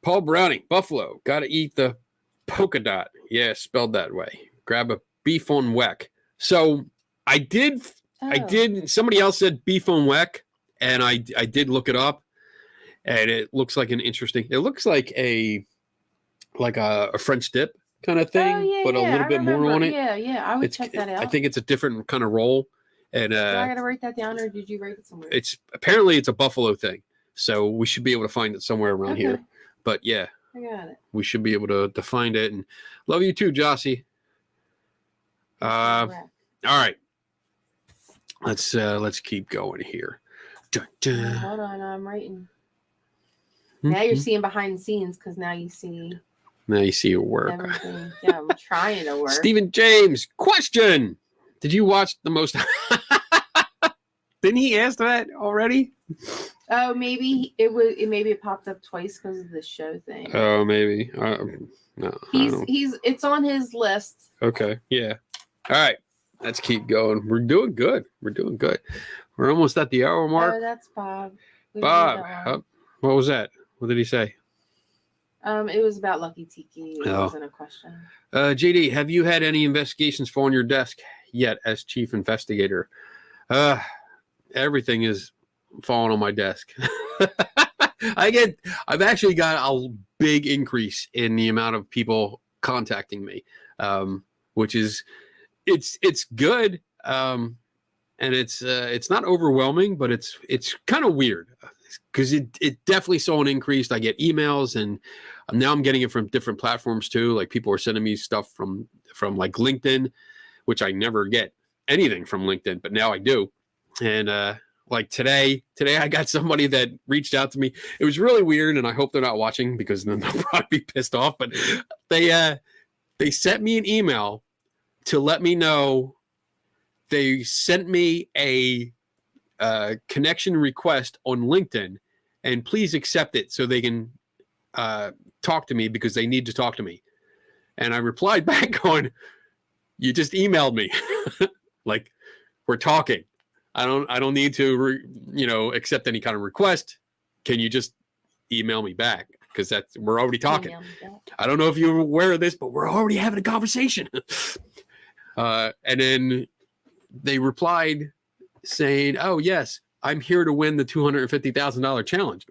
Paul Browning, Buffalo. Got to eat the polka dot. Yeah, spelled that way. Grab a beef on weck. So I did. Somebody else said beef on weck, and I did look it up, and it looks like an interesting. It looks like a French dip kind of thing, but a little bit more on it. Yeah. I would check that out. I think it's a different kind of roll. And I gotta write that down, or did you write it somewhere? It's a Buffalo thing, so we should be able to find it somewhere around here. But yeah, I got it. We should be able to find it. And love you too, Jossie. All right, let's keep going here. Dun, dun. Hold on, I'm writing. Now you're seeing behind the scenes because now you see. Now you see your work. Everything. Yeah, I'm trying to work. Stephen James, question. Did you watch the most? Didn't he ask that already? Oh, maybe it popped up twice because of the show thing. Oh, maybe. No. It's on his list. Okay. Yeah. All right. Let's keep going. We're doing good. We're almost at the hour mark. Oh, that's Bob. Bob. What was that? What did he say? It was about Lucky Tiki. It wasn't a question. JD, have you had any investigations fall on your desk yet as chief investigator? Everything is falling on my desk. I've actually got a big increase in the amount of people contacting me, which is it's good. And it's not overwhelming, but it's kind of weird because it definitely saw an increase. I get emails and now I'm getting it from different platforms too. Like people are sending me stuff from like LinkedIn, which I never get anything from LinkedIn, but now I do. And like today I got somebody that reached out to me. It was really weird, and I hope they're not watching because then they'll probably be pissed off. But they sent me an email to let me know they sent me a connection request on LinkedIn, and please accept it so they can talk to me because they need to talk to me. And I replied back going, "You just emailed me, like we're talking. I don't need to accept any kind of request. Can you just email me back? Because we're already talking. I don't know if you're aware of this, but we're already having a conversation." And then they replied saying, "Oh yes, I'm here to win the $250,000 challenge,"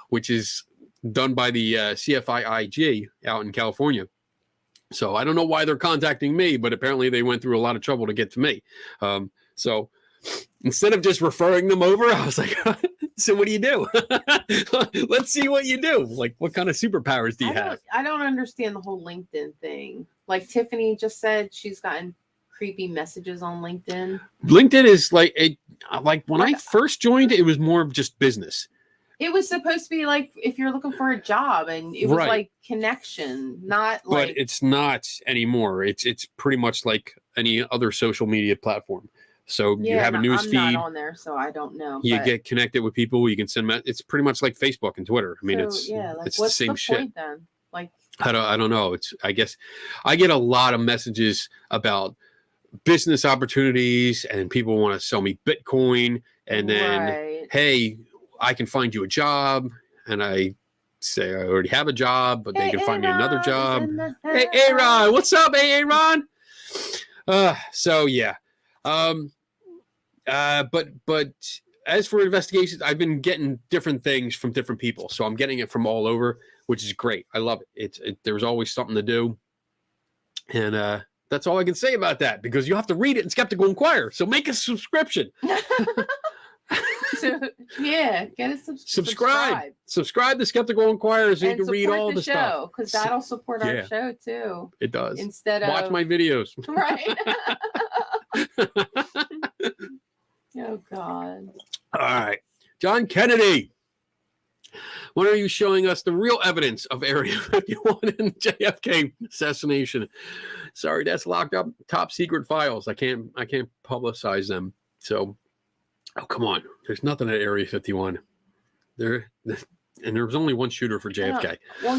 which is done by the CFIIG out in California. So I don't know why they're contacting me, but apparently they went through a lot of trouble to get to me. So instead of just referring them over, I was like, "So what do you do? Let's see what you do. Like, what kind of superpowers do you have?" I don't understand the whole LinkedIn thing. Like Tiffany just said, she's gotten creepy messages on LinkedIn. LinkedIn is like when I first joined, it was more of just business. It was supposed to be like if you're looking for a job, and it was Right. like connection, not But like. it's not anymore. It's pretty much like any other social media platform. So you have a news I'm feed. not on there, so I don't know. You but- get connected with people. You can send them. It's pretty much like Facebook and Twitter. I mean, so, it's like, it's the what's same the shit. point then? Like, I don't know. It's I guess I get a lot of messages about business opportunities, and people want to sell me Bitcoin, and then right. hey, I can find you a job, and I say I already have a job, but they can find me another job. Hey, Aaron, what's up, hey, Aaron? So yeah, but as for investigations, I've been getting different things from different people, so I'm getting it from all over, which is great. I love it. There's always something to do, and that's all I can say about that, because you have to read it in Skeptical Inquirer. So make a subscription. So, yeah, get a Subscribe to Skeptical Inquirer so you can read all the stuff. because that'll support our Yeah. show too. It does. Instead of Watch my videos. right. Oh God. All right. John Kennedy. When are you showing us the real evidence of Area 51 and JFK assassination? Sorry, that's locked up. Top secret files. I can't publicize them. So, oh, come on. There's nothing at Area 51. And there was only one shooter for JFK. Well,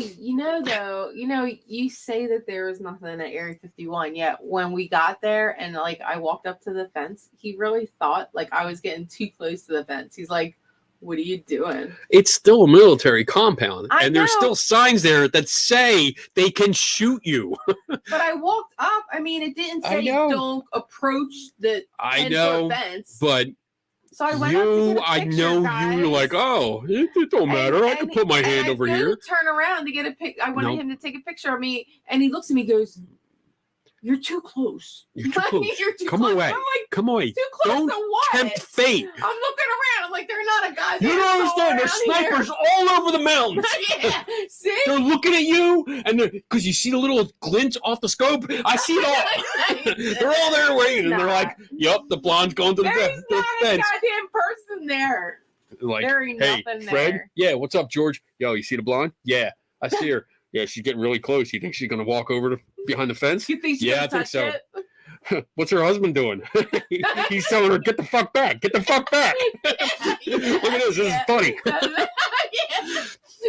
though, you say that there was nothing at Area 51, yet when we got there and like I walked up to the fence, he really thought like I was getting too close to the fence. He's like, "What are you doing?" It's still a military compound, and there's know. still signs there that say they can shoot you. But I walked up. I mean, it didn't I say know. don't approach the I 10-foot know, fence. but So I went up to get a I picture, know guys. you were like, oh, it don't matter. I can put my hand I over go here. to turn around to get a pic. I wanted Nope. him to take a picture of me, and he looks at me, goes, "You're too close. You're too close. You're too Come close." away. I'm like, Come away. too close Don't to what? tempt fate. I'm looking around. I'm like, they're not a goddamn. You don't understand. There's soul around here." snipers all over the mountains. Yeah, see. They're looking at you, and because you see the little glint off the scope. I see it all. They're all there waiting, and they're like, "Yup, the blonde's going to There's the not a fence." goddamn person there. Like, There ain't hey, nothing Fred? there. Yeah, what's up, George? Yo, you see the blonde? Yeah, I see her. Yeah, she's getting really close. You think she's going to walk over to behind the fence? You think she's Yeah, gonna I think touch so. it? What's her husband doing? He's telling her, get the fuck back. Get the fuck back. Look at this. This is funny. Yeah.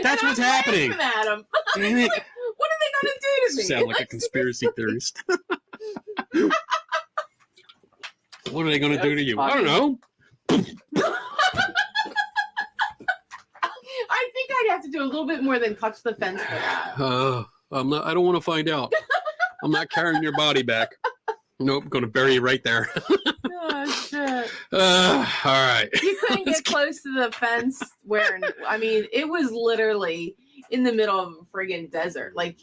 That's And what's I'm happening. laughing at him. Damn it. What are they going to do to me? Sound like a conspiracy theorist. What are they going to do to you? I don't know. I think I'd have to do a little bit more than touch the fence for that. I don't want to find out. I'm not carrying your body back. Nope, going to bury you right there. Oh, shit. All right. You couldn't get close to the fence where, I mean, it was literally in the middle of a friggin' desert. Like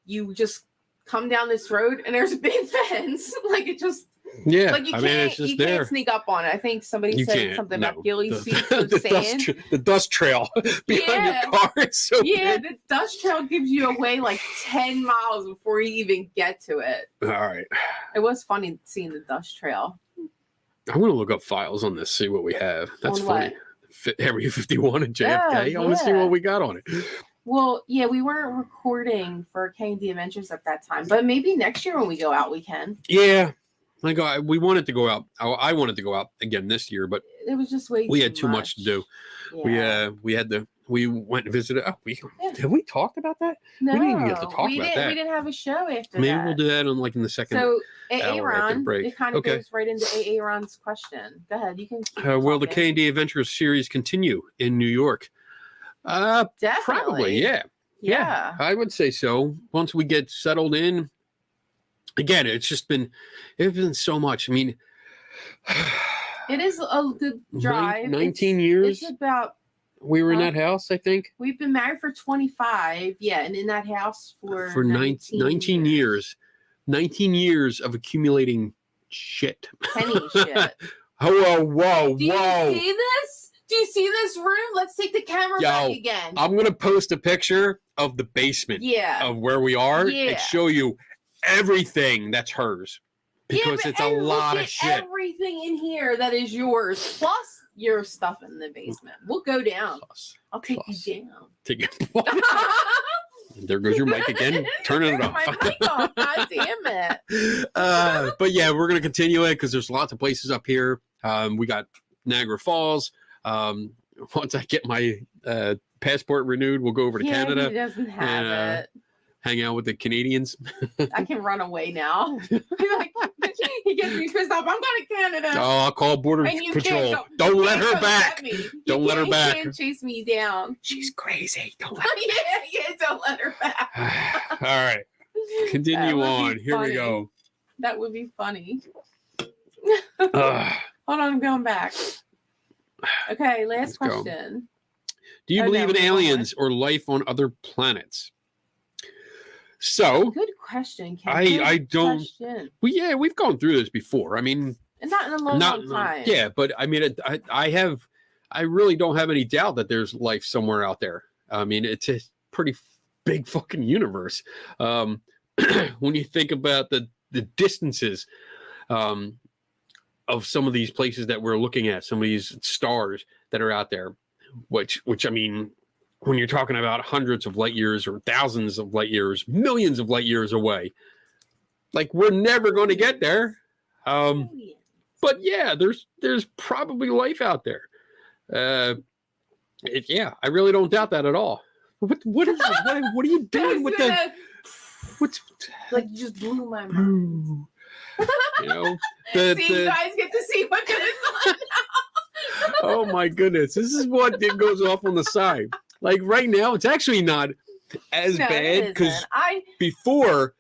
you just come down this road and there's a big fence. Like it just, Yeah, like you I can't, mean, it's just you there. can't sneak up on it. I think somebody You said can't. something No. about ghillie The- suits with sand. the dust trail behind Yeah. your car is so Yeah, big. the dust trail gives you away like 10 miles before you even get to it. All right. It was funny seeing the dust trail. I want to look up files on this, see what we have. That's On funny. Area 51 and JFK. Yeah, I want to see yeah. what we got on it. Well, yeah, we weren't recording for Kennedy Adventures at that time, but maybe next year when we go out, we can. Yeah. We wanted to go out. I wanted to go out again this year, but It was just way we had too much to do. Yeah. We went and visited. Oh, Yeah. have we talked about that? No, didn't even get to talk about that. We didn't have a show after Maybe that. we'll do that on in the second. So, hour after Aaron, break. it kind of Okay. goes right into Aaron's question. Go ahead, you can. Keep Will the talking. K&D Adventures series continue in New York? Definitely. Probably, yeah. Yeah. I would say so. Once we get settled in, again, it's been so much. I mean, It is a good drive. 19 years It's about. we were in that house, I think, We've been married for 25. Yeah, and in that house for 19 years. 19 years of accumulating shit. Penny shit. Whoa, whoa, Do you whoa. see this? Do you see this room? Let's take the camera Yo, back again. I'm going to post a picture of the basement Yeah. of where we are Yeah. and show you everything that's hers. Because Yeah, it's a and lot look of at shit. Everything in here that is yours, plus your stuff in the basement. We'll go down. I'll take Plus. you down. Take it. There goes your mic again. Turning it off. My mic off. God damn it. But yeah, we're gonna continue it because there's lots of places up here. We got Niagara Falls. Once I get my passport renewed, we'll go over to Canada. He doesn't have and, it. Hang out with the Canadians. I can run away now. Like, he gets me pissed off. I'm going to Canada. Oh, I'll call Border And you Patrol. can't Don't you let can't her come back. get me. Don't let her back. You can't chase me down. She's crazy. Don't let yeah, don't let her back. All right. Continue would be on. Here we funny. go. That would be funny. Ugh. Hold on, I'm going back. Okay, last Let's go. question. Do you Oh, believe no, in we're aliens or life on other planets? So, Good question, Ken. I Good don't- question. we've gone through this before. I mean, And not in a long, long time. yeah, but I mean, I really don't have any doubt that there's life somewhere out there. I mean, it's a pretty big fucking universe. When you think about the distances of some of these places that we're looking at, some of these stars that are out there, which I mean, when you're talking about hundreds of light years or thousands of light years, millions of light years away, like we're never going to get there. But yeah, there's probably life out there. Yeah, I really don't doubt that at all. What is what are you doing with the what's like you just blew my mind. you know See, you guys get to see what goes on. oh my goodness, this is what it goes off on the side. Like right now, it's actually not as No, bad it because isn't. I before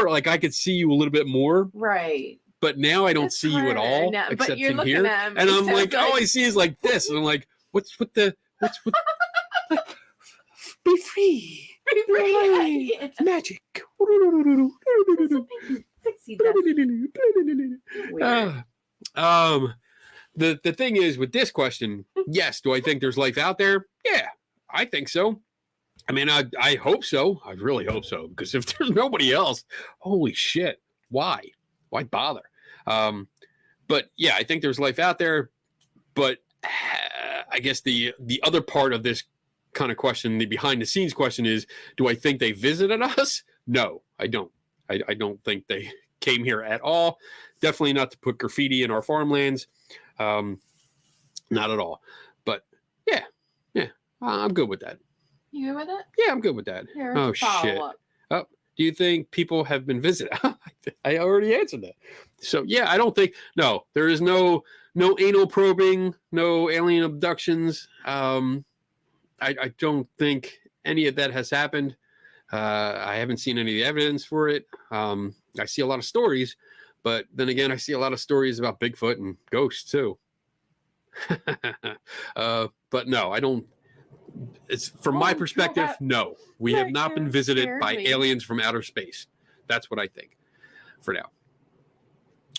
like I could see you a little bit more, right. but now I don't It's see you at harder all now, but except you're in looking here. at me, And I'm so like, it's like- all I see is like this, and I'm like, what's with be free. Right. It's magic. Pixie dust. Weird. The thing is with this question, yes, do I think there's life out there? Yeah, I think so. I mean, I hope so. I really hope so, because if there's nobody else, holy shit, why bother? But yeah, I think there's life out there. But I guess the other part of this kind of question, the behind the scenes question, is, do I think they visited us? No, I don't. I don't think they came here at all. Definitely not to put graffiti in our farmlands. Not at all. But yeah, I'm good with that. You good with it? Yeah, I'm good with that. Here, Oh, follow shit. up. Do you think people have been visited? I already answered that. So yeah, I don't think, no, there is no anal probing, no alien abductions. I don't think any of that has happened. I haven't seen any of the evidence for it. I see a lot of stories, but then again, I see a lot of stories about Bigfoot and ghosts too. But no, I don't. It's from my perspective, no. We have not been visited by aliens from outer space. That's what I think for now.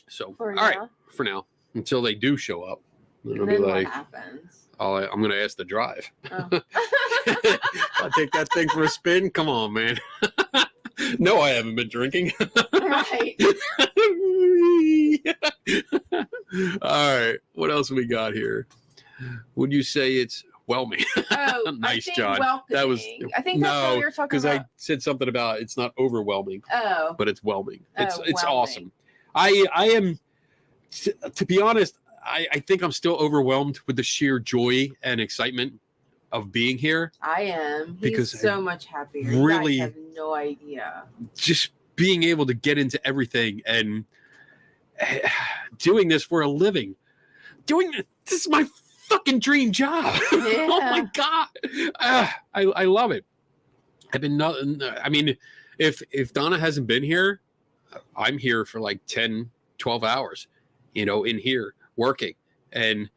So, all right, for now, until they do show up, then I'll be Then like, what happens? I'm going to ask to drive. Oh. I'll take that thing for a spin. Come on, man. No, I haven't been drinking. Right. All right. What else we got here? Would you say it's whelming? Oh, Nice, I think John. That was I think that's what no, we were talking because about. I said something about it's not overwhelming, Oh, but it's whelming. It's Oh, it's whelming. awesome. I am, to be honest, I think I'm still overwhelmed with the sheer joy and excitement of being here. I am. He's Because so much happier. really- You guys have no idea. Just being able to get into everything and doing this for a living. This is my fucking dream job. Oh my God. I love it. I've been nothing. I mean, if Donna hasn't been here, I'm here for like 10, 12 hours, in here working. And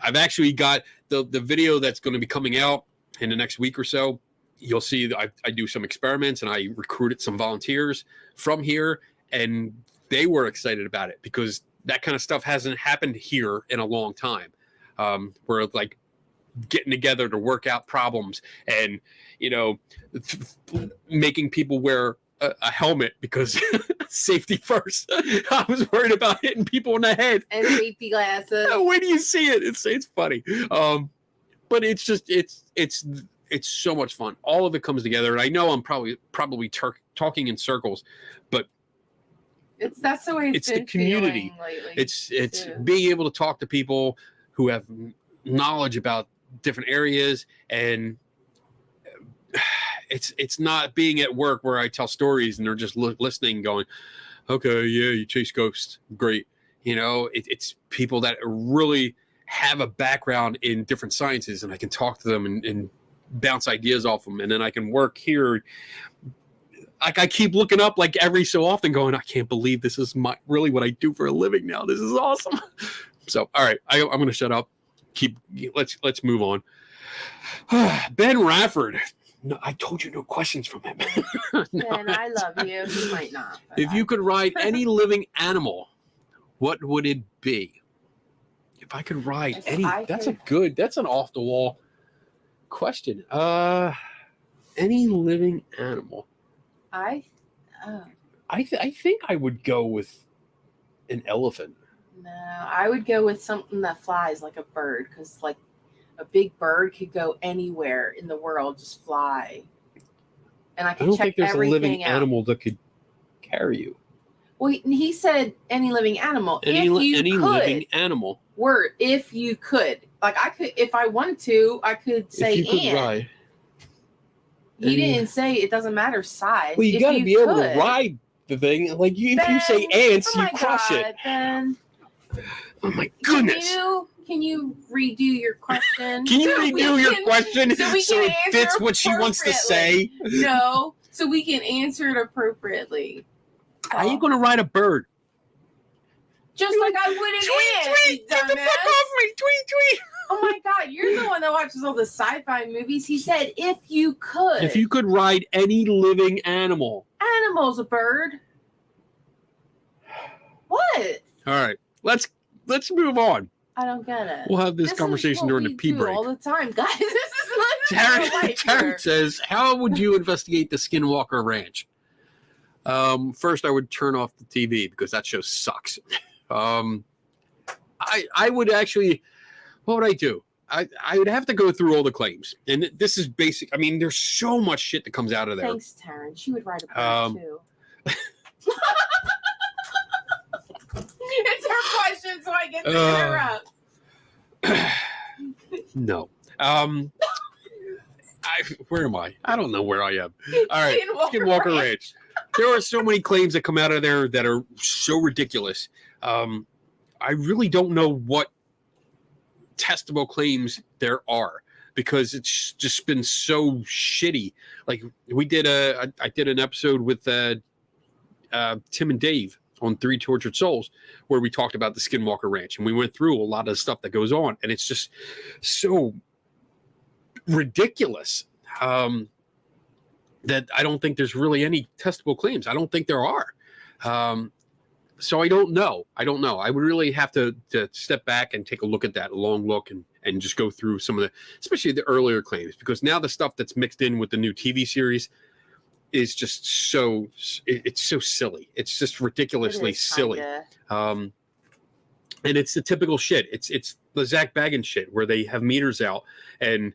I've actually got the video that's going to be coming out in the next week or so. You'll see that I do some experiments and I recruited some volunteers from here, and they were excited about it because that kind of stuff hasn't happened here in a long time. We're like getting together to work out problems and, making people wear a helmet because safety first. I was worried about hitting people in the head. And safety glasses. When do you see it? It's funny. But it's just it's so much fun. All of it comes together, and I know I'm probably talking in circles, but That's the way it's been the community. Lately, It's too. being able to talk to people who have knowledge about different areas, and it's not being at work where I tell stories and they're just listening, going, "Okay, yeah, you chase ghosts, great." You know, it's people that really have a background in different sciences, and I can talk to them and bounce ideas off them, and then I can work here. Like I keep looking up like every so often, going, "I can't believe this is really what I do for a living now. This is awesome." So, all right, I'm going to shut up. Let's move on. Ben Rafford. No, I told you no questions from him. No. Ben, I love you. You might not. If you could ride any living animal, what would it be? If I could ride any, that's an off the wall question. Any living animal. I think I would go with an elephant. No, I would go with something that flies like a bird, because like a big bird could go anywhere in the world, just fly. And I I can don't check think there's a everything living out. animal that could carry you. Well, he said any living animal. Any living animal. Word, if you could. Like I could, if I wanted to, I could say if you could ant. ride. He didn't say it doesn't matter size. Well, you got to be able to could. ride the thing. Like if you say Ben, ants, oh you my crush God, it. Ben. Oh my goodness. Can you redo your question? Can you So we redo your can- question so we so can it answer fits what she wants to say? No, so we can answer it appropriately. How are you going to ride a bird? Just like I would an ant, Tweet, you get the fuck dumbass. off me. Tweet. Oh my God, you're the one that watches all the sci-fi movies. He said, if you could. If you could ride any living animal. Animal's a bird. What? All right. Let's move on. I don't get it. We'll have this is conversation what during the we pee do break. all the time, guys. This is not real life here. Taryn says, how would you investigate the Skinwalker Ranch? First, I would turn off the TV because that show sucks. I would actually, what would I do? I would have to go through all the claims. And this is basic. I mean, there's so much shit that comes out of there. Thanks, Taryn. She would write a book too. It's her question, so I get to interrupt. No. Where am I? I don't know where I am. All right. Skinwalker Ranch. There are so many claims that come out of there that are so ridiculous. I really don't know what testable claims there are because it's just been so shitty. Like I did an episode with Tim and Dave on 3 Tortured Souls where we talked about the Skinwalker Ranch and we went through a lot of the stuff that goes on, and it's just so ridiculous that I don't think there's really any testable claims. I don't think there are. So I don't know. I would really have to step back and take a look at that, a long look, and just go through some of the, especially the earlier claims, because now the stuff that's mixed in with the new TV series is just it's so silly. It's just ridiculously silly. And it's the typical shit. It's the Zach Baggins shit where they have meters out and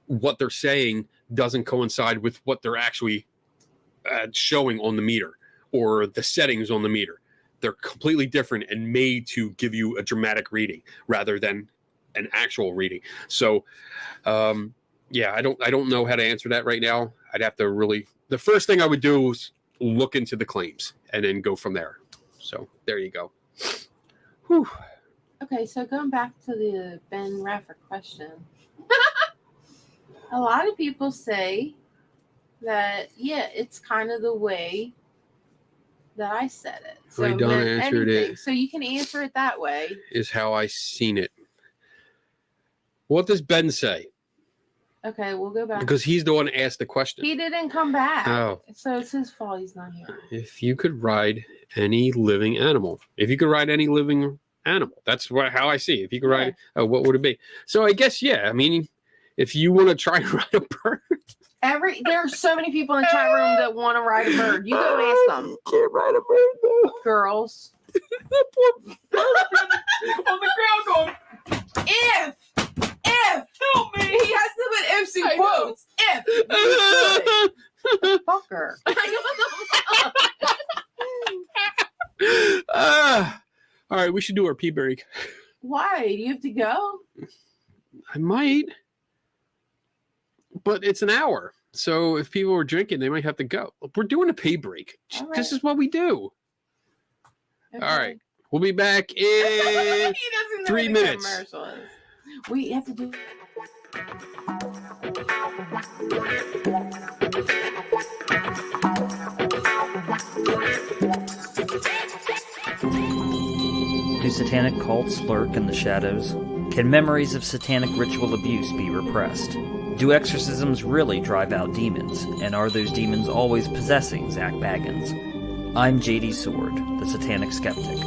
what they're saying doesn't coincide with what they're actually showing on the meter or the settings on the meter. They're completely different and made to give you a dramatic reading rather than an actual reading. So, yeah, I don't know how to answer that right now. I'd have to really, the first thing I would do is look into the claims and then go from there. So there you go. Whew. Okay, so going back to the Ben Rafford question. A lot of people say that, yeah, it's kind of the way that I said it. So I done answered it. So you can answer it that way. Is how I seen it. What does Ben say? Okay, we'll go back. Because he's the one that asked the question. He didn't come back. Oh. So it's his fault he's not here. If you could ride any living animal. If you could ride any living animal. That's how I see it. If you could ride, what would it be? So I guess, yeah, I mean, if you want to try and ride a bird. There are so many people in the chat room that want to ride a bird. You go ask them. You can't ride a bird though. Girls. That poor bird on the ground going. If Help me. he has to put ifs in I know. quotes. If you could. Fucker. All right, we should do our pee break. Why? Do you have to go? I might, but it's an hour. So if people are drinking, they might have to go. We're doing a pee break. All This right. is what we do. Okay. All right. We'll be back in. He doesn't know 3 what the minutes. commercial is. We have to do. Do satanic cults lurk in the shadows? Can memories of satanic ritual abuse be repressed? Do exorcisms really drive out demons? And are those demons always possessing Zach Baggins? I'm JD Sword, the Satanic Skeptic.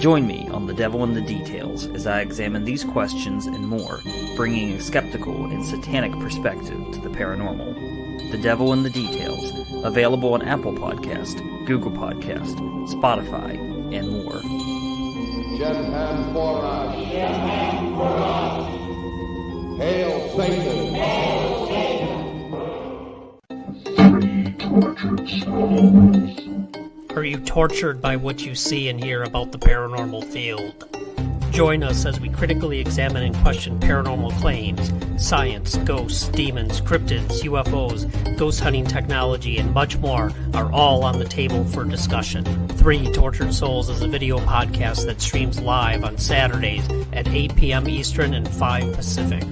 Join me on The Devil in the Details as I examine these questions and more, bringing a skeptical and satanic perspective to the paranormal. The Devil in the Details, available on Apple Podcast, Google Podcast, Spotify, and more. Jetham for us. Hail Satan. Are you tortured by what you see and hear about the paranormal field? Join us as we critically examine and question paranormal claims, science, ghosts, demons, cryptids, UFOs, ghost hunting technology, and much more are all on the table for discussion. 3 Tortured Souls is a video podcast that streams live on Saturdays at 8 p.m. Eastern and 5 Pacific.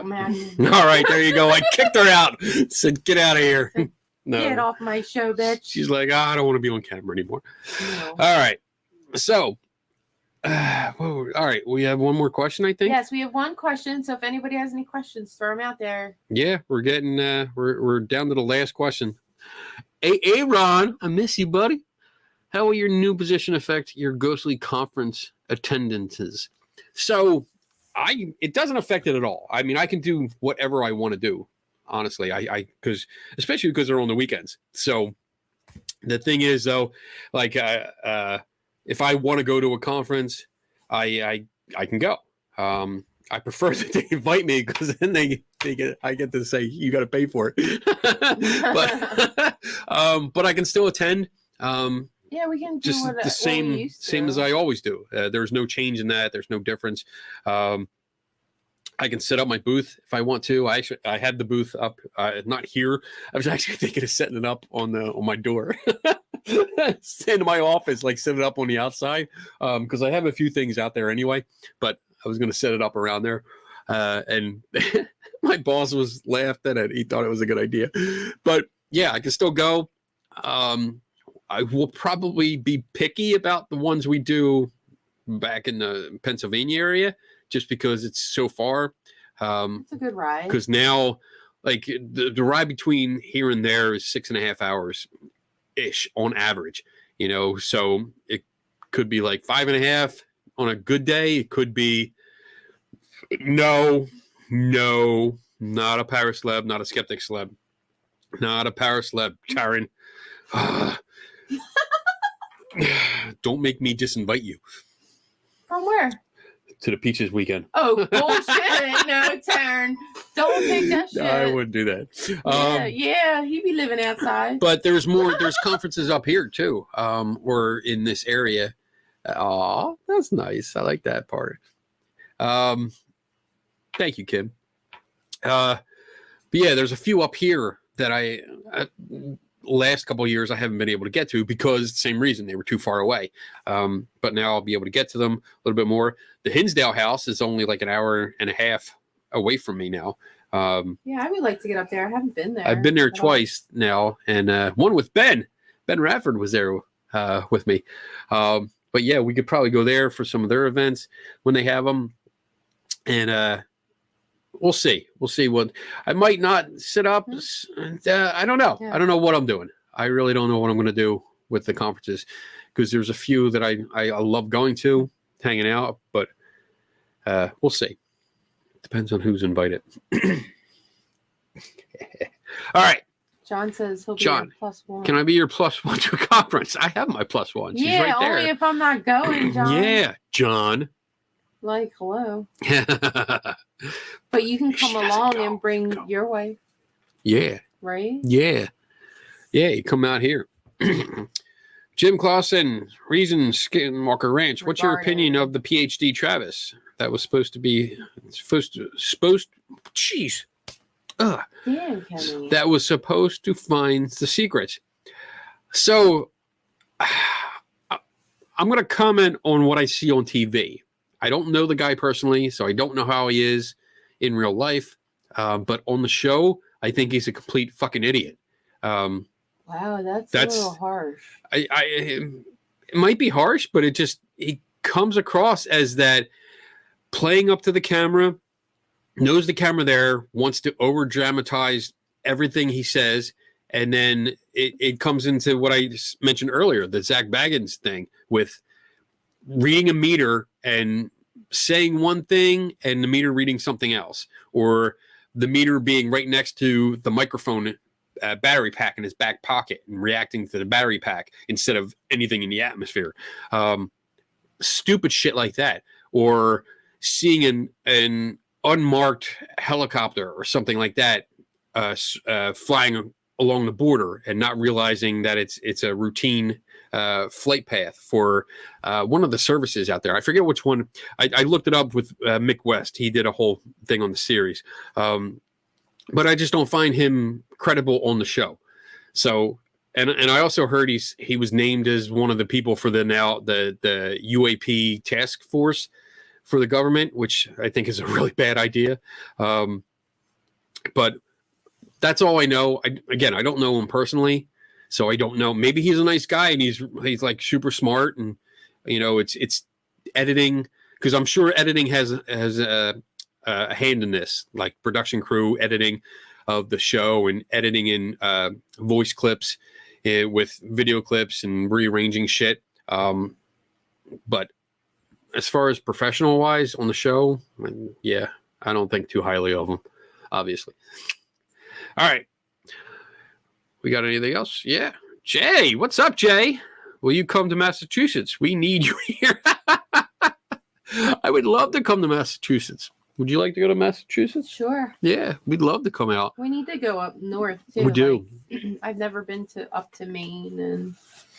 Man, All right, there you go. I kicked her out. Said, get out of here. No. get off my show, bitch. She's like, I don't want to be on camera anymore. No. All right. So, all right. We have one more question, I think. Yes, we have one question. So if anybody has any questions, throw them out there. Yeah, we're getting we're down to the last question. Hey, Ron, I miss you, buddy. How will your new position affect your ghostly conference attendances? So, it doesn't affect it at all. I mean, I can do whatever I want to do. Honestly, because especially because they're on the weekends. So the thing is, though, like if I want to go to a conference, I can go. I prefer that they invite me because then I get to say you got to pay for it. but I can still attend. Yeah, we can do Just the same as I always do. There's no change in that. There's no difference. I can set up my booth if I want to. I had the booth up, not here. I was actually thinking of setting it up on my door, in my office, like set it up on the outside, because I have a few things out there anyway. But I was going to set it up around there, and my boss was laughed at it. He thought it was a good idea, but yeah, I can still go. I will probably be picky about the ones we do back in the Pennsylvania area, just because it's so far. It's a good ride. Because now, like the ride between here and there is 6.5 hours ish on average, so it could be like 5.5 on a good day. It could be no, not a power slab, not a skeptic slab, not a power slab, Karen. Don't make me disinvite you. From where? To the Peaches weekend. Oh, bullshit. No, Taryn. Don't take that shit. No, I wouldn't do that. Yeah, he be living outside. But there's conferences up here too. Or in this area. Oh, that's nice. I like that part. Thank you, Kim. But yeah, there's a few up here that I last couple of years I haven't been able to get to because the same reason, they were too far away. But now I'll be able to get to them a little bit more. The Hinsdale house is only like an hour and a half away from me now. Yeah, I would like to get up there. I haven't been there. I've been there twice now, and one with Ben. Ben Radford was there with me. But yeah, we could probably go there for some of their events when they have them. And we'll see. We'll see what I might not sit up. I don't know. Yeah. I don't know what I'm doing. I really don't know what I'm going to do with the conferences, because there's a few that I love going to, hanging out, but we'll see. Depends on who's invited. All right. John says he'll be your +1. Can I be your +1 to a conference? I have my +1. She's right there. Only if I'm not going, John. Yeah, John. Like, hello. But you can come along and bring your wife. Yeah. Right? Yeah. Yeah, you come out here. Jim Clausen, Reason Skinwalker Ranch. What's your opinion of the PhD Travis? That was supposed to. Jeez. Damn, Kenny. That was supposed to find the secrets. So, I'm going to comment on what I see on TV. I don't know the guy personally, so I don't know how he is in real life. But on the show, I think he's a complete fucking idiot. Wow, that's a little harsh. It might be harsh, but he comes across as that playing up to the camera, knows the camera there, wants to over dramatize everything he says, and then it comes into what I mentioned earlier, the Zach Baggins thing with reading a meter and saying one thing and the meter reading something else, or the meter being right next to the microphone battery pack in his back pocket and reacting to the battery pack instead of anything in the atmosphere. Stupid shit like that. Or seeing an unmarked helicopter or something like that flying along the border and not realizing that it's a routine flight path for one of the services out there. I forget which one. I looked it up with Mick West. He did a whole thing on the series. But I just don't find him credible on the show. So, and I also heard he was named as one of the people for the UAP task force for the government, which I think is a really bad idea. But that's all I know. I don't know him personally, so I don't know. Maybe he's a nice guy and he's like super smart, and it's editing, because I'm sure editing has a hand in this, like production crew editing of the show and editing in voice clips with video clips and rearranging shit. But as far as professional wise on the show, yeah, I don't think too highly of him, obviously. All right. We got anything else? Yeah. Jay, what's up, Jay? Will you come to Massachusetts? We need you here. I would love to come to Massachusetts. Would you like to go to Massachusetts? Sure. Yeah, we'd love to come out. We need to go up north too. We do. I've never been up to Maine, and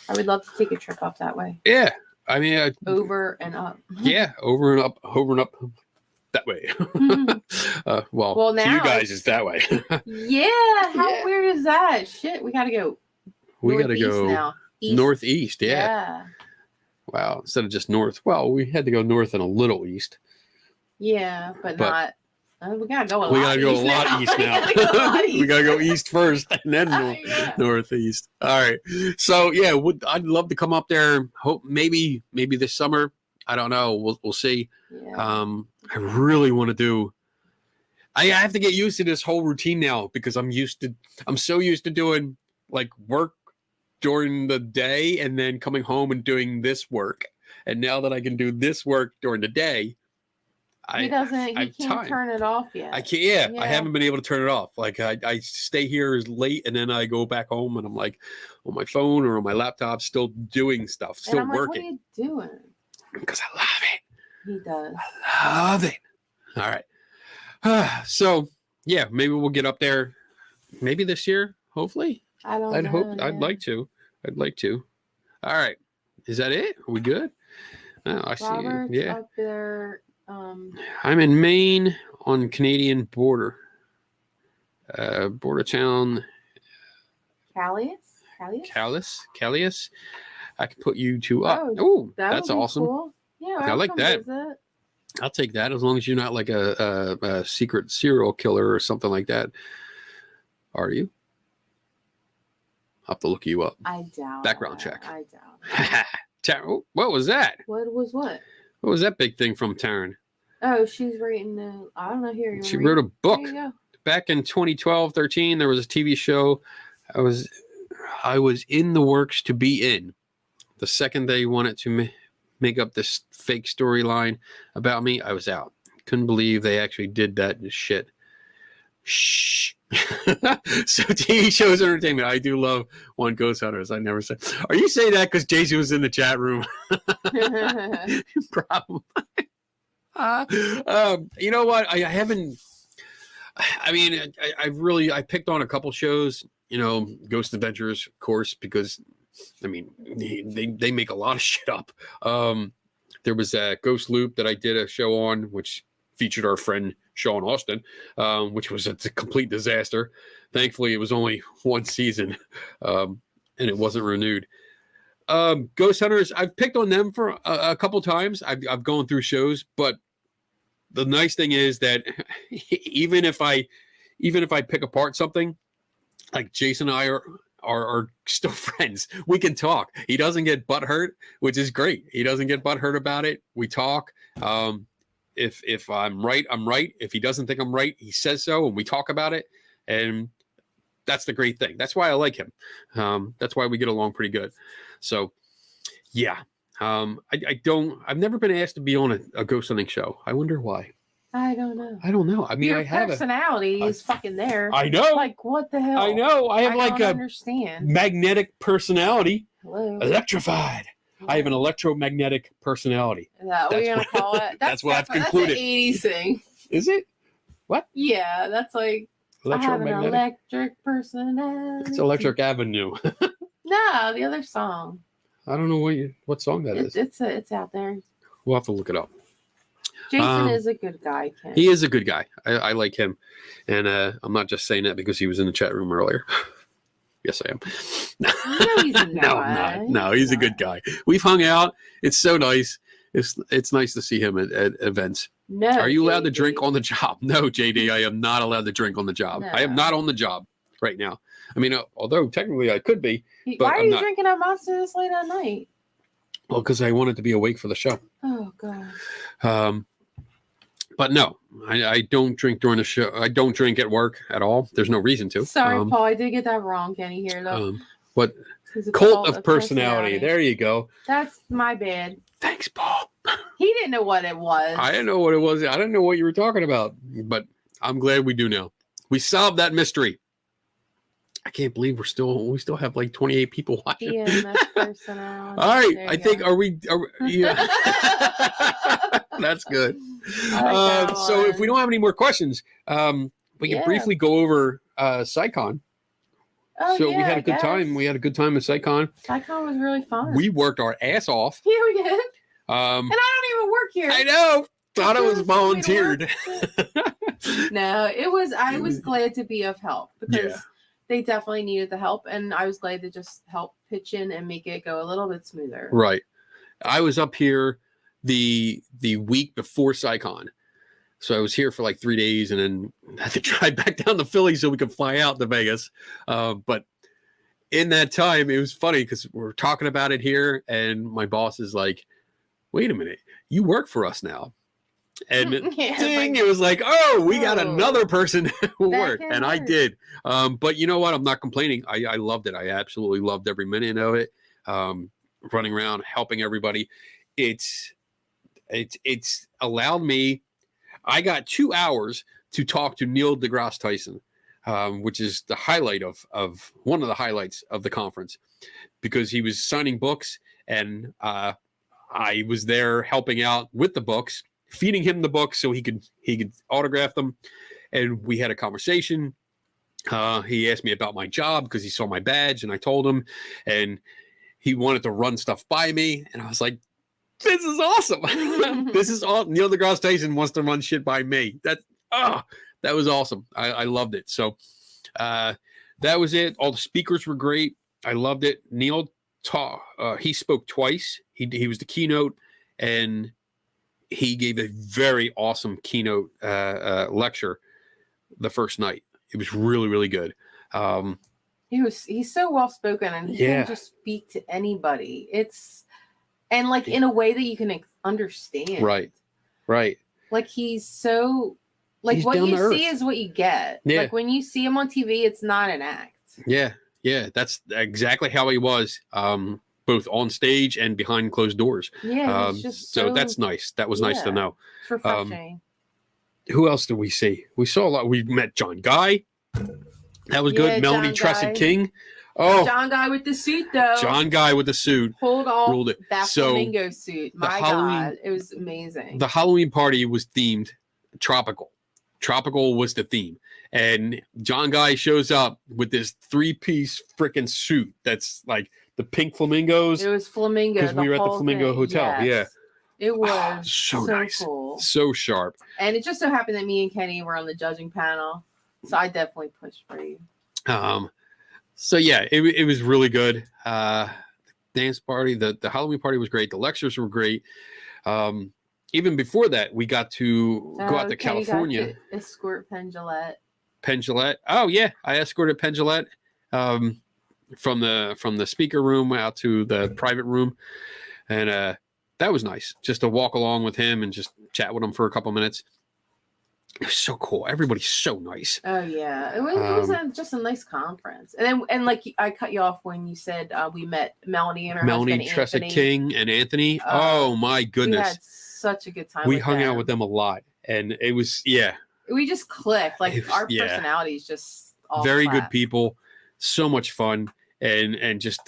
I would love to take a trip up that way. Yeah, I mean, over and up. Yeah, over and up, over and up. that way. Mhm. Well, Well, to you now guys, it's- it's that way. Yeah, how Yeah. weird is that? Shit, we gotta go. We got to northeast go now. East. northeast. Yeah. Yeah. Wow. Instead of just north. Well, we had to go north and a little east. Yeah, but But- not. We gotta go a We lot. got to go a east lot now. east We now. gotta go a lot We got to go east. east first and then Yeah. northeast. All right. So yeah, I'd love to come up there. Hope maybe this summer. I don't know. We'll see. Yeah. I really want to do. I have to get used to this whole routine now because I'm so used to doing like work during the day and then coming home and doing this work. And now that I can do this work during the day, He doesn't. He I've can't time. turn it off yet. I can't. Yeah, Yeah. I haven't been able to turn it off. Like I stay here as late, and then I go back home, and I'm like on my phone or on my laptop, still doing stuff, And still I'm like, working what are you doing? because I love it. He does. Love it. All right. So yeah, maybe we'll get up there. Maybe this year. Hopefully, I don't. I'd know, hope. I'd man. like to. I'd like to. All right. Is that it? Are we good? Oh, I see. Robert's Yeah. up there. I'm in Maine on Canadian border. Border town Callias. I can put you two up. Oh, Oh, That that's would be awesome. Cool. Yeah, I like that. Visit. I'll take that as long as you're not like a secret serial killer or something like that. Are you? I'll have to look you up. I doubt. Background it. check. I doubt. it. What was that? What was what? What was that big thing from Taryn? Oh, she's writing. I don't know. Here, you She wanna wrote a read? book. There you go. Back in 2012-13, there was a TV show I was in the works to be in. The second they wanted to make up this fake storyline about me, I was out. Couldn't believe they actually did that shit. Shh. So TV shows, entertainment. I do love One Ghost Hunters. I never said. Are you saying that because Jason was in the chat room? Problem. You know what? I haven't. I mean, I picked on a couple shows. You know, Ghost Adventures, of course, because I mean they make a lot of shit up. There was a Ghost Loop that I did a show on, which featured our friend Sean Austin, which was a complete disaster. Thankfully, it was only one season, and it wasn't renewed. Ghost Hunters, I've picked on them for a couple times. I've gone through shows, but the nice thing is that even if I pick apart something, like Jason and I are still friends. We can talk. He doesn't get butthurt, which is great. He doesn't get butthurt about it. We talk. If I'm right, I'm right. If he doesn't think I'm right, he says so, and we talk about it. And that's the great thing. That's why I like him. That's why we get along pretty good. So, yeah. I've never been asked to be on a ghost hunting show. I wonder why. I don't know. I don't know. I mean, Your I have personality is fucking there. I know. Like what the hell? I know. I have like don't a understand. magnetic personality. Hello. Electrified. I have an electromagnetic personality. Is that what That's you're gonna what- call it? that's what I've definitely- concluded. That's an 80s thing. Is it? Yeah, that's like I have an Electromagnetic? electric personality. It's Electric Avenue. No, the other song. I don't know what song that is. It's out there. We'll have to look it up. Jason is a good guy, Ken. He is a good guy. I like him. And I'm not just saying that because he was in the chat room earlier. Yes, I am. No, he's not. No, I'm not. No, he's a good guy. We've hung out. It's so nice. It's nice to see him at events. No. Are you allowed to JD. drink on the job? No, JD, I am not allowed to drink on the job. I am No. not on the job right now. I mean, although technically I could be. but Why are I'm you not. drinking a monster this late at night? Well, because I wanted to be awake for the show. Oh god. But no, I don't drink during the show. I don't drink at work at all. There's no reason to. Sorry, Paul. I did get that wrong. Kenny here though. What He's a cult of personality? There you go. That's my bad. Thanks, Paul. He didn't know what it was. I didn't know what it was. I didn't know what you were talking about, but I'm glad we do now. We solved that mystery. I can't believe we still have like 28 people watching. EMF personality. All right, There I you think go. are we yeah. That's good. I like that So if one. we don't have any more questions, we can Yeah. briefly go over SciCon. Oh, So yeah, we had I a good time. guess. We had a good time at SciCon. Psychon was really fun. We worked our ass off. Yeah, we did. Um, And I don't even work here. I know. Donna was That's the way to work. volunteered. No, it was. I was glad to be of help because Yeah. they definitely needed the help, and I was glad to just help pitch in and make it go a little bit smoother. Right. I was up here the week before SciCon. So I was here for like 3 days and then had to drive back down to Philly so we could fly out to Vegas. But in that time, it was funny because we're talking about it here, and my boss is like, "Wait a minute, you work for us now." And Yeah, ding, like, it was like, "Oh, we got oh, another person who that work," can and I work. did. But you know what? I'm not complaining. I loved it. I absolutely loved every minute of it. Running around, helping everybody. It's allowed me. I got 2 hours to talk to Neil deGrasse Tyson, which is the highlight of one of the highlights of the conference, because he was signing books, and I was there helping out with the books, feeding him the books so he could autograph them, and we had a conversation. He asked me about my job because he saw my badge, and I told him, and he wanted to run stuff by me, and I was like, "This is awesome! This is all Neil deGrasse Tyson wants to run shit by me." That was awesome. I loved it. So that was it. All the speakers were great. I loved it. Neil he spoke twice. He was the keynote, and he gave a very awesome keynote lecture the first night. It was really, really good. He's so well spoken, and he Yeah. can just speak to anybody. And like in a way that you can understand. Right. Like he's so like He's what down you to see earth. is what you get. Yeah. Like when you see him on TV, it's not an act. Yeah. That's exactly how he was, both on stage and behind closed doors. Yeah, he's just so that's nice. That was nice to yeah. know. It's refreshing. Who else did we see? We saw a lot. We met John Guy. That was Yeah, good. Melanie John Tressett Guy. King. Oh, John Guy with the suit though. John Guy with the suit. pulled off ruled it. that So, flamingo suit. the My Halloween- God, it was amazing. The Halloween party was themed tropical. Tropical was the theme. And John Guy shows up with this 3-piece freaking suit that's like the pink flamingos. It was flamingo 'Cause we were at the whole Flamingo thing. Hotel, Yes. It was so so nice. cool. So sharp. And it just so happened that me and Kenny were on the judging panel, so I definitely pushed for you. So yeah, it was really good. Dance party, the Halloween party was great. The lectures were great. Even before that, we got to go out to Kenny got California. to escort Penn Jillette. Penn Jillette. Oh yeah, I escorted Penn Jillette from the speaker room out to the private room, and that was nice just to walk along with him and just chat with him for a couple minutes. It was so cool. Everybody's so nice. Oh yeah, it was just a nice conference. And like I cut you off when you said we met Melanie and her Melanie husband Tressett Anthony. King and Anthony. Oh my We goodness, had such a good time. we hung out with them a lot, and it was We just clicked. Like It was- our yeah. personalities just all very good clapped. people, so much fun, and just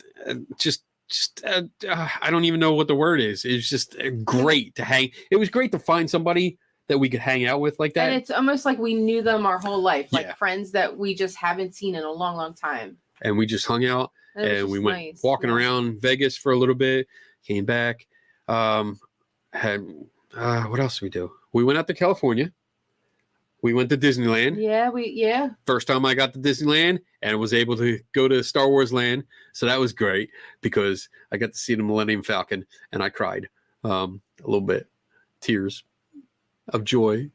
I don't even know what the word is. It was just great to hang. It was great to find somebody that we could hang out with like that. And it's almost like we knew them our whole life, like Yeah. friends that we just haven't seen in a long, long time. And we just hung out, And, it was and we just went nice. walking Yeah. around Vegas for a little bit, came back. Had what else did we do? We went out to California. We went to Disneyland. Yeah, First time I got to Disneyland and was able to go to Star Wars Land. So that was great because I got to see the Millennium Falcon and I cried a little bit. Tears of joy.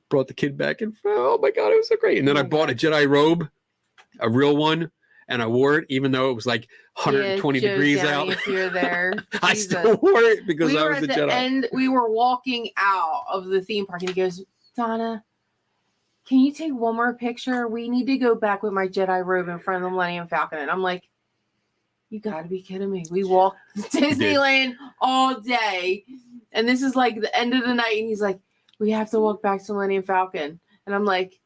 Brought the kid back and oh my God, it was so great. And then Oh I my bought a Jedi robe, a real one, and I wore it even though it was like 120 Joe degrees Downey, out. If you're there, I Jesus. still wore it because we I were was at a the Jedi. end. We were walking out of the theme park, and he goes, "Donna, can you take one more picture? We need to go back with my Jedi robe in front of the Millennium Falcon." And I'm like, "You got to be kidding me! We walked Disneyland all day, and this is like the end of the night." And he's like, "We have to walk back to Millennium Falcon," and I'm like,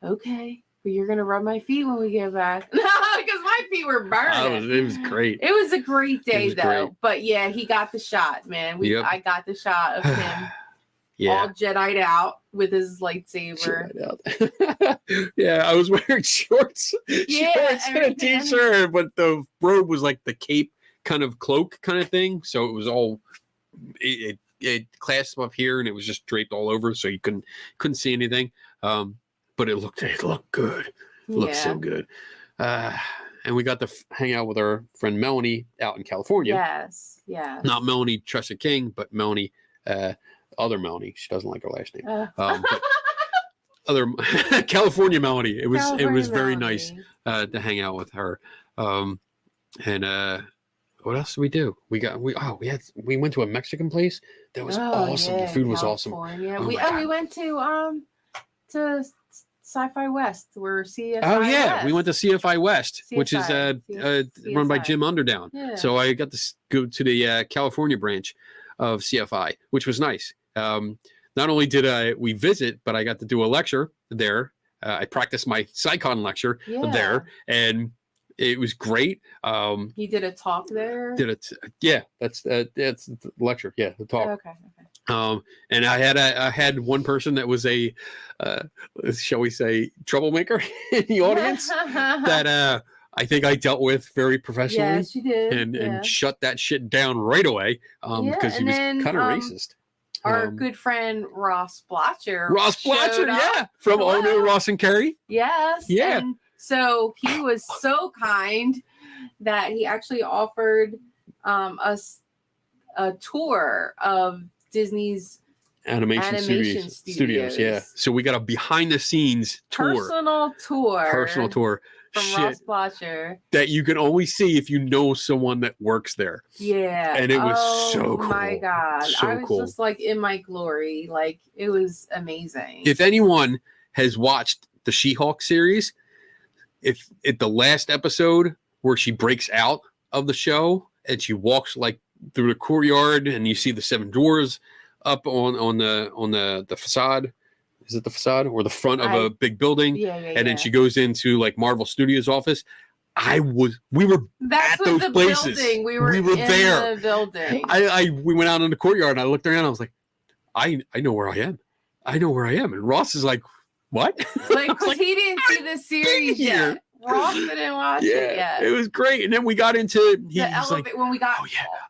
"Okay." But you're gonna rub my feet when we get back. No, because my feet were burning. It was great. It was a great day was though. great. But yeah, he got the shot, man. Yep. I got the shot of him Yeah. all Jedi'd out with his lightsaber. Yeah, I was wearing shorts, Yeah, shorts and a everything. t-shirt, but the robe was like the cape kind of cloak kind of thing. So it was all it it clasped up here and it was just draped all over, so you couldn't see anything. But it looked good. It looked so good. And we got to hang out with our friend Melanie out in California. Yes. Not Melanie Tressa King, but Melanie, other Melanie. She doesn't like her last name. But other California Melanie. It was very nice to hang out with her. And what else did we do? We went to a Mexican place that was awesome. The food was awesome. Yeah, we went to Sci-Fi West where CFI. Oh yeah, West. we went to CFI West, which is CFI. run by Jim Underdown. Yeah. So I got to go to the California branch of CFI, which was nice. Not only did we visit, but I got to do a lecture there. I practiced my PsyCon lecture there, and it was great. You did a talk there. That's the lecture. Yeah, the talk. Okay. And I had one person that was a, shall we say, troublemaker in the audience that I think I dealt with very professionally. Yes, you did. And shut that shit down right away because he was kind of racist. Our good friend Ross Blotcher. From Oh No, Ross and Carrie. Yes. Yeah. And so he was so kind that he actually offered us a tour of Disney's Animation Studios. Yeah. So we got a behind the scenes tour. Personal tour. From Ross Blotcher. That you can only see if you know someone that works there. Yeah. And it was so cool. Oh my God. So I was just like in my glory. Like it was amazing. If anyone has watched the She-Hulk series, if the last episode where she breaks out of the show and she walks like through the courtyard and you see the seven dwarves up on the facade. Is it the facade or the front of a big building? And then she goes into like Marvel Studios office. We were at those places. Building. We were there. The building. We went out in the courtyard and I looked around. I was like, I know where I am. And Ross is like, what? Like, because he didn't see the series yet. Ross didn't watch it yet. It was great. And then we got into when we got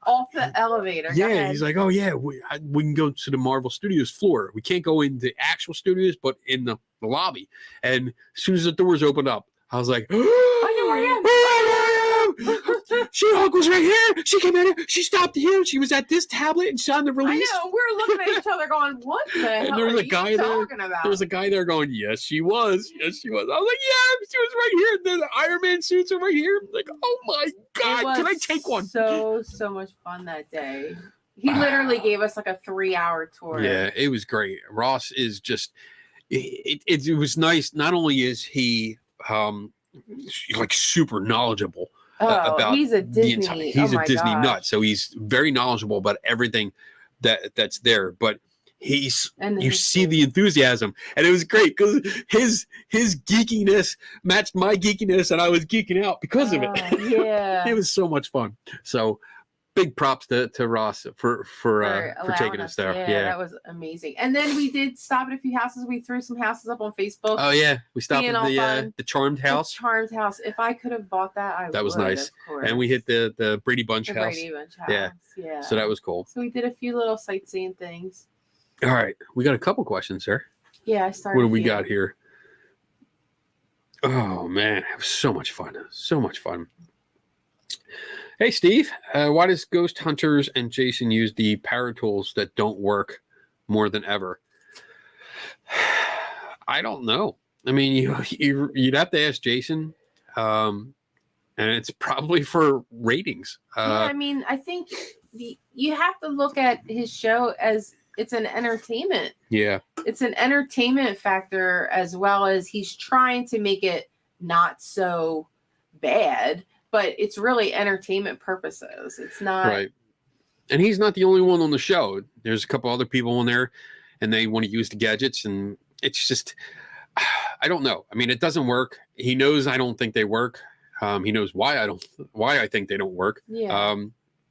off the elevator. Yeah, he's like, oh yeah, we can go to the Marvel Studios floor. We can't go in the actual studios, but in the lobby. And as soon as the doors opened up, I was like, I know where I am. She-Hulk was right here. She came in here. She stopped here. She was at this tablet and saw the release. I know. We were looking at each other going, what the hell there was are a guy there. talking about? There was a guy there going, yes, she was. Yes, she was. I was like, yeah, she was right here. The Iron Man suits are right here. I'm like, oh my God, can I take one? So much fun that day. He literally gave us like a 3-hour tour. Yeah, it was great. Ross is just, it was nice. Not only is he like super knowledgeable, about he's a Disney. He's a Disney nut, so he's very knowledgeable about everything that's there. But you see the enthusiasm, and it was great because his geekiness matched my geekiness, and I was geeking out because of it. Yeah, it was so much fun. So big props to Ross for taking us there. Yeah, that was amazing. And then we did stop at a few houses. We threw some houses up on Facebook. Oh yeah, we stopped at the Charmed House. The Charmed House. If I could have bought that, I would. That was nice. And we hit the Brady Bunch house. Brady Bunch house. Yeah. So that was cool. So we did a few little sightseeing things. All right, we got a couple questions, sir. Yeah, I started. What do we got here? Oh man, it was so much fun. So much fun. Hey, Steve, why does Ghost Hunters and Jason use the power tools that don't work more than ever? I don't know. I mean, you'd have to ask Jason, and it's probably for ratings. I mean, I think you have to look at his show as it's an entertainment. Yeah. It's an entertainment factor as well as he's trying to make it not so bad. But it's really entertainment purposes. It's not right. And he's not the only one on the show. There's a couple other people on there, and they want to use the gadgets, and it's just, I don't know. I mean, it doesn't work. He knows I don't think they work. He knows why I think they don't work. Yeah.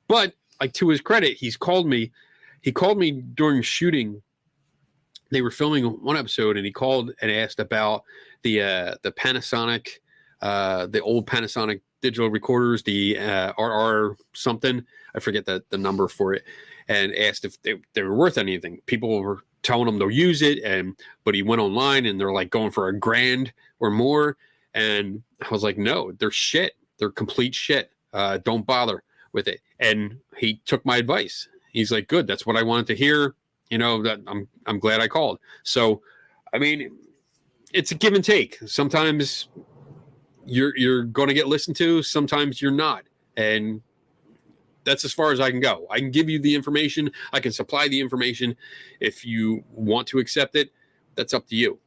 But like to his credit, he called me during shooting. They were filming one episode, and he called and asked about the Panasonic, the old Panasonic digital recorders, the RR something. I forget the number for it. and asked if they were worth anything. People were telling him they'll use it, but he went online and they're like going for $1,000 or more. And I was like, no, they're shit. They're complete shit. Don't bother with it. And he took my advice. He's like, good. That's what I wanted to hear. That I'm glad I called. So, I mean, it's a give and take. Sometimes you're going to get listened to. Sometimes you're not. And that's as far as I can go. I can give you the information. I can supply the information. If you want to accept it, that's up to you.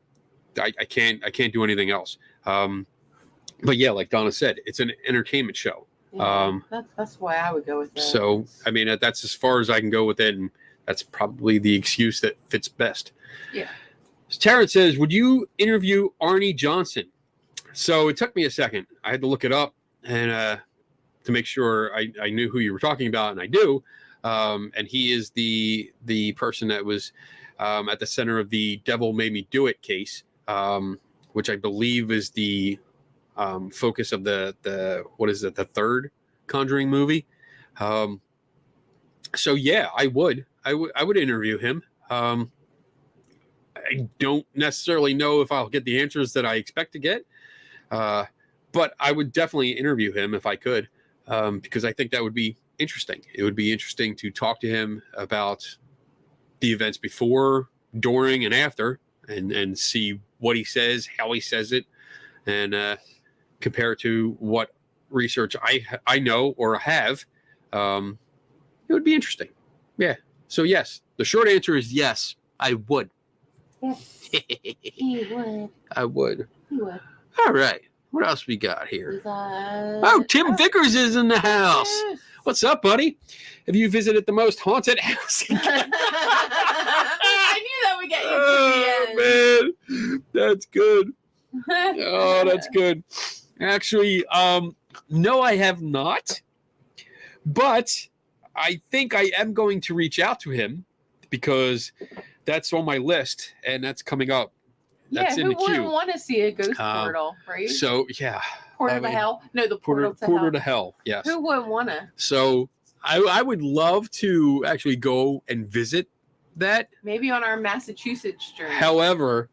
I can't do anything else. But yeah, like Donna said, it's an entertainment show. Yeah, that's why I would go with that. So, I mean, that's as far as I can go with it. And that's probably the excuse that fits best. Yeah. Terrence says, would you interview Arnie Johnson? So it took me a second. I had to look it up and to make sure I knew who you were talking about, and I do. And he is the person that was at the center of the Devil Made Me Do It case, which I believe is the focus of the what is it, the third Conjuring movie. So yeah, I would interview him. I don't necessarily know if I'll get the answers that I expect to get, but I would definitely interview him if I could, because I think that would be interesting. It would be interesting to talk to him about the events before, during, and after, and see what he says, how he says it, and compare it to what research I know or have. It would be interesting. Yeah. So yes, the short answer is yes, I would. Yes, he would. I would. He would. All right. What else we got here? Oh, Oh, Tim Vickers is in the house. yes. What's up, buddy? Have you visited the most haunted house in I knew that would get you to the end. man, that's good. Oh, that's good. Actually, no, I have not. But I think I am going to reach out to him because that's on my list and that's coming up. That's yeah, in who the queue. wouldn't want to see a ghost portal, right? So yeah, Portal I to mean, hell? No, the portal to hell. to hell. Yes. Who wouldn't want to? So I would love to actually go and visit that. Maybe on our Massachusetts journey. However,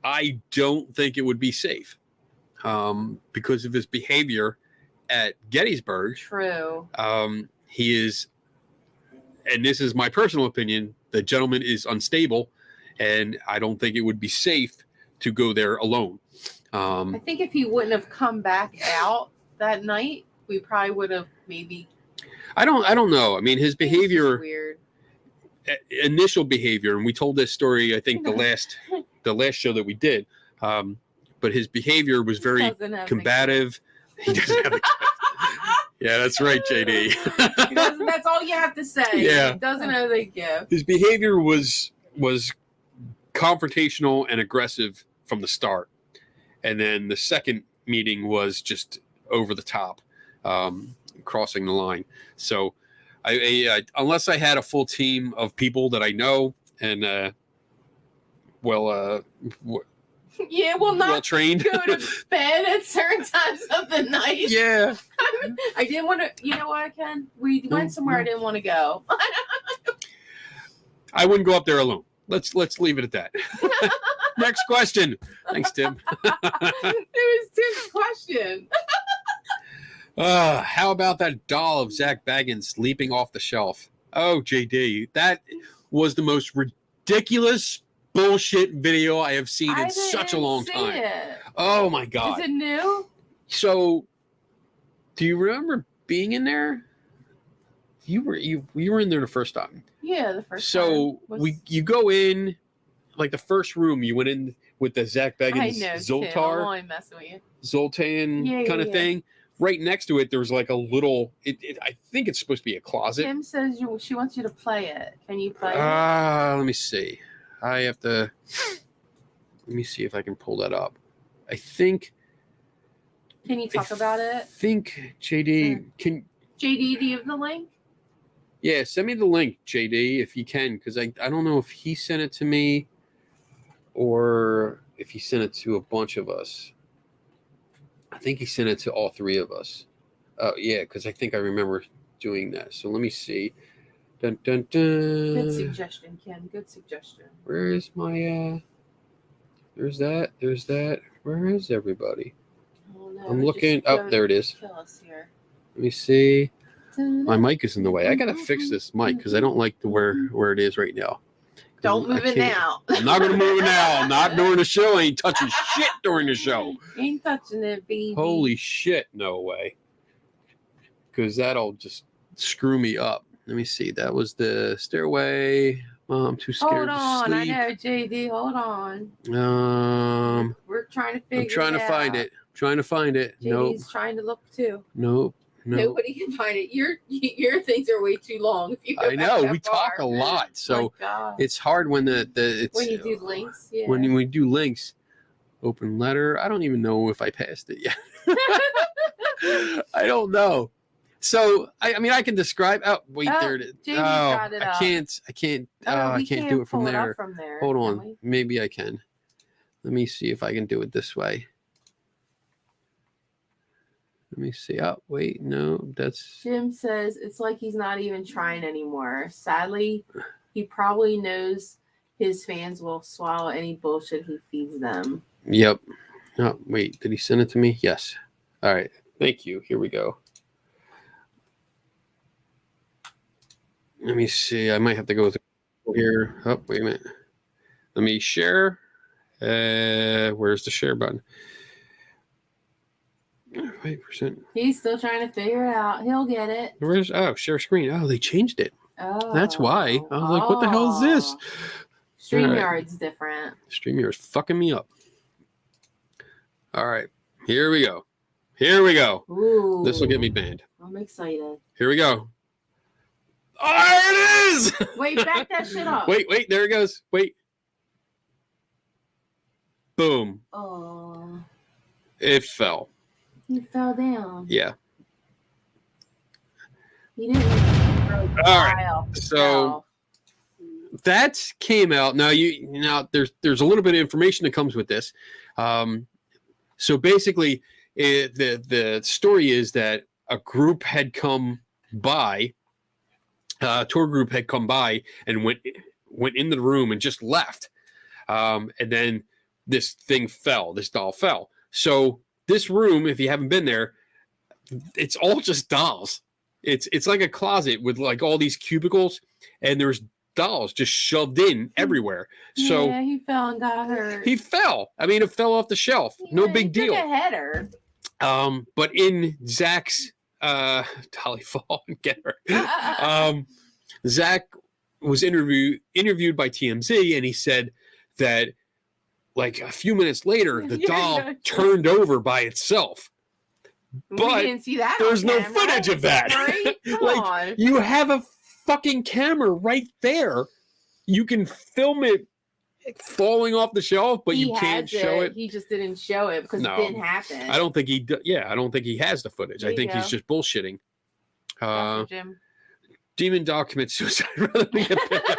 I don't think it would be safe because of his behavior at Gettysburg. True. He is, and this is my personal opinion, the gentleman is unstable, and I don't think it would be safe to go there alone. I think if he wouldn't have come back out that night, we probably would have maybe. I don't know. I mean, his It's just behavior, weird. initial behavior, and we told this story, I think the last show that we did. But his behavior was very Doesn't have combative. He doesn't have a Yeah, that's right, JD. That's all you have to say. Yeah. He doesn't have a gift. His behavior was confrontational and aggressive from the start, and then the second meeting was just over the top, crossing the line. So, I unless I had a full team of people that I know and Yeah, well, well not trained. go to bed at certain times of the night. Yeah, I didn't want to. You know what, Ken? We went somewhere I didn't want to go. I wouldn't go up there alone. Let's leave it at that. Next question. Thanks, Tim. It was Tim's question. How about that doll of Zach Baggins leaping off the shelf? Oh, JD, that was the most ridiculous bullshit video I have seen in such a long time. It. Oh my god! Is it new? So, do you remember being in there? You were in there the first time. Yeah, the first. So time you go in, like the first room you went in with the Zach I Baggins know, Tim, I'm Zoltar only messing with you. Zoltan Yeah, kind of yeah. thing. Right next to it, there's like a little. I think it's supposed to be a closet. Tim says she wants you to play it. Can you play it? Let me see. I have to. Let me see if I can pull that up. I think. Can you talk about it? Think JD can. JD, do you have the link? Yeah, send me the link, JD, if you can, because I don't know if he sent it to me or if he sent it to a bunch of us. I think he sent it to all three of us. Oh, yeah, because I think I remember doing that. So let me see. Dun, dun, Good dun. suggestion, Ken. Good suggestion. Where's my there's that. Where is everybody? Oh, no, I'm just looking. Oh, don't there it is. Kill us here. Let me see. My mic is in the way. I gotta fix this mic because I don't like the where it is right now. Don't move it now. I'm not gonna move it now. Not during the show. I ain't touching shit during the show. Ain't touching it, baby. Holy shit, no way. Because that'll just screw me up. Let me see. That was the stairway. I'm too scared Hold on. to I sleep. know, JD. Hold on. We're trying to figure I'm trying to find it. Trying to find it. Nope. JD's trying to look too. Nope. No. Nobody can find it. Your things are way too long. If you go I back know. that We talk a far. lot. So My God. it's hard when it's when you do links, yeah. when we do links. Open letter. I don't even know if I passed it yet. I don't know. So I mean I can describe. Oh wait, Oh, there it is. JD got it I up. can't. I can't. I we can't do it from pull there. up from there. Hold can on. we? Maybe I can. Let me see if I can do it this way. Let me see. Oh wait, no, that's Jim says it's like he's not even trying anymore. Sadly, he probably knows his fans will swallow any bullshit he feeds them. yep. Oh wait, did he send it to me? Yes. All right. Thank you. Here we go. Let me see. I might have to go through here. Oh, wait a minute. Let me share. Where's the share button? 5%. He's still trying to figure it out. He'll get it. Where's share screen? Oh, they changed it. Oh, That's why. I was like, what the hell is this? StreamYard's different. StreamYard's fucking me up. All right. Here we go. Here we go. Ooh. This will get me banned. I'm excited. Here we go. Oh, there it is. Wait, back that shit up. Wait. There it goes. Wait. Boom. Oh, It fell. he fell down. Yeah. He didn't. All right. So that came out. Now there's a little bit of information that comes with this. So basically, the story is that a group had come by, a tour group had come by and went into the room and just left. And then this thing fell. This doll fell. So this room, if you haven't been there, it's all just dolls. It's like a closet with like all these cubicles, and there's dolls just shoved in everywhere. So yeah, he fell and got hurt. he fell. I mean, it fell off the shelf. No Yeah, big he deal. took a header. But in Zach's Dolly fall and get her. Zach was interviewed by TMZ, and he said that like a few minutes later, the Yeah, doll no. turned over by itself. We But didn't see that. there's on no camera. footage of that. Right? Come Like, on. You have a fucking camera right there. You can film it falling off the shelf, but you can't has show it. He just didn't show it because No. it didn't happen. I don't think he. I don't think he has the footage. There I you think he's go. just bullshitting. Dr. Jim. Demon dog commits suicide rather than get picked up.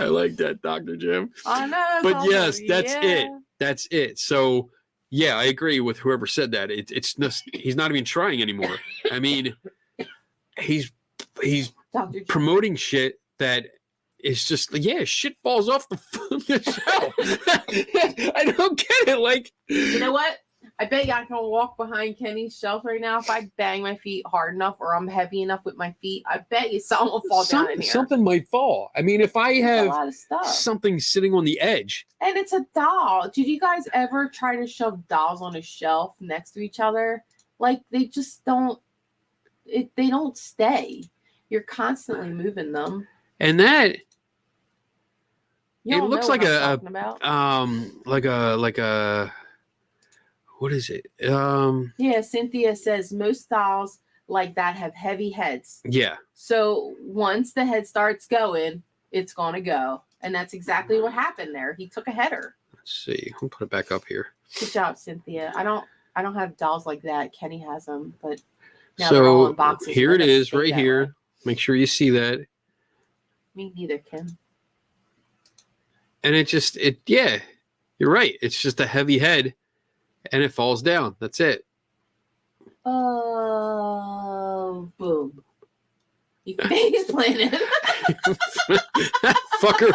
I like that, Dr. Jim. I know. But yes, that's yeah. it. That's it. So yeah, I agree with whoever said that. It's just, he's not even trying anymore. I mean, he's Dr. Jim. promoting shit that is just shit falls off the shelf. I don't get it. Like, You know what? I bet you I can walk behind Kenny's shelf right now if I bang my feet hard enough or I'm heavy enough with my feet. I bet you something will fall down in here. something might fall. I mean, if I There's a have lot of stuff. something sitting on the edge, And it's a doll. Did you guys ever try to shove dolls on a shelf next to each other? Like they just don't. They don't stay. You're constantly moving them. and that You It all looks know like what I'm a- talking about. like a what is it? Yeah, Cynthia says most dolls like that have heavy heads. Yeah. So once the head starts going, it's gonna go. And that's exactly what happened there. He took a header. Let's see. I'll put it back up here. Good job, Cynthia. I don't have dolls like that. Kenny has them, but now they're all So in boxes. here Let it us is, stay right that here. way. Make sure you see that. Me neither, Kim. And you're right. It's just a heavy head and it falls down. That's it. Oh, boom. He face planted. Fucker.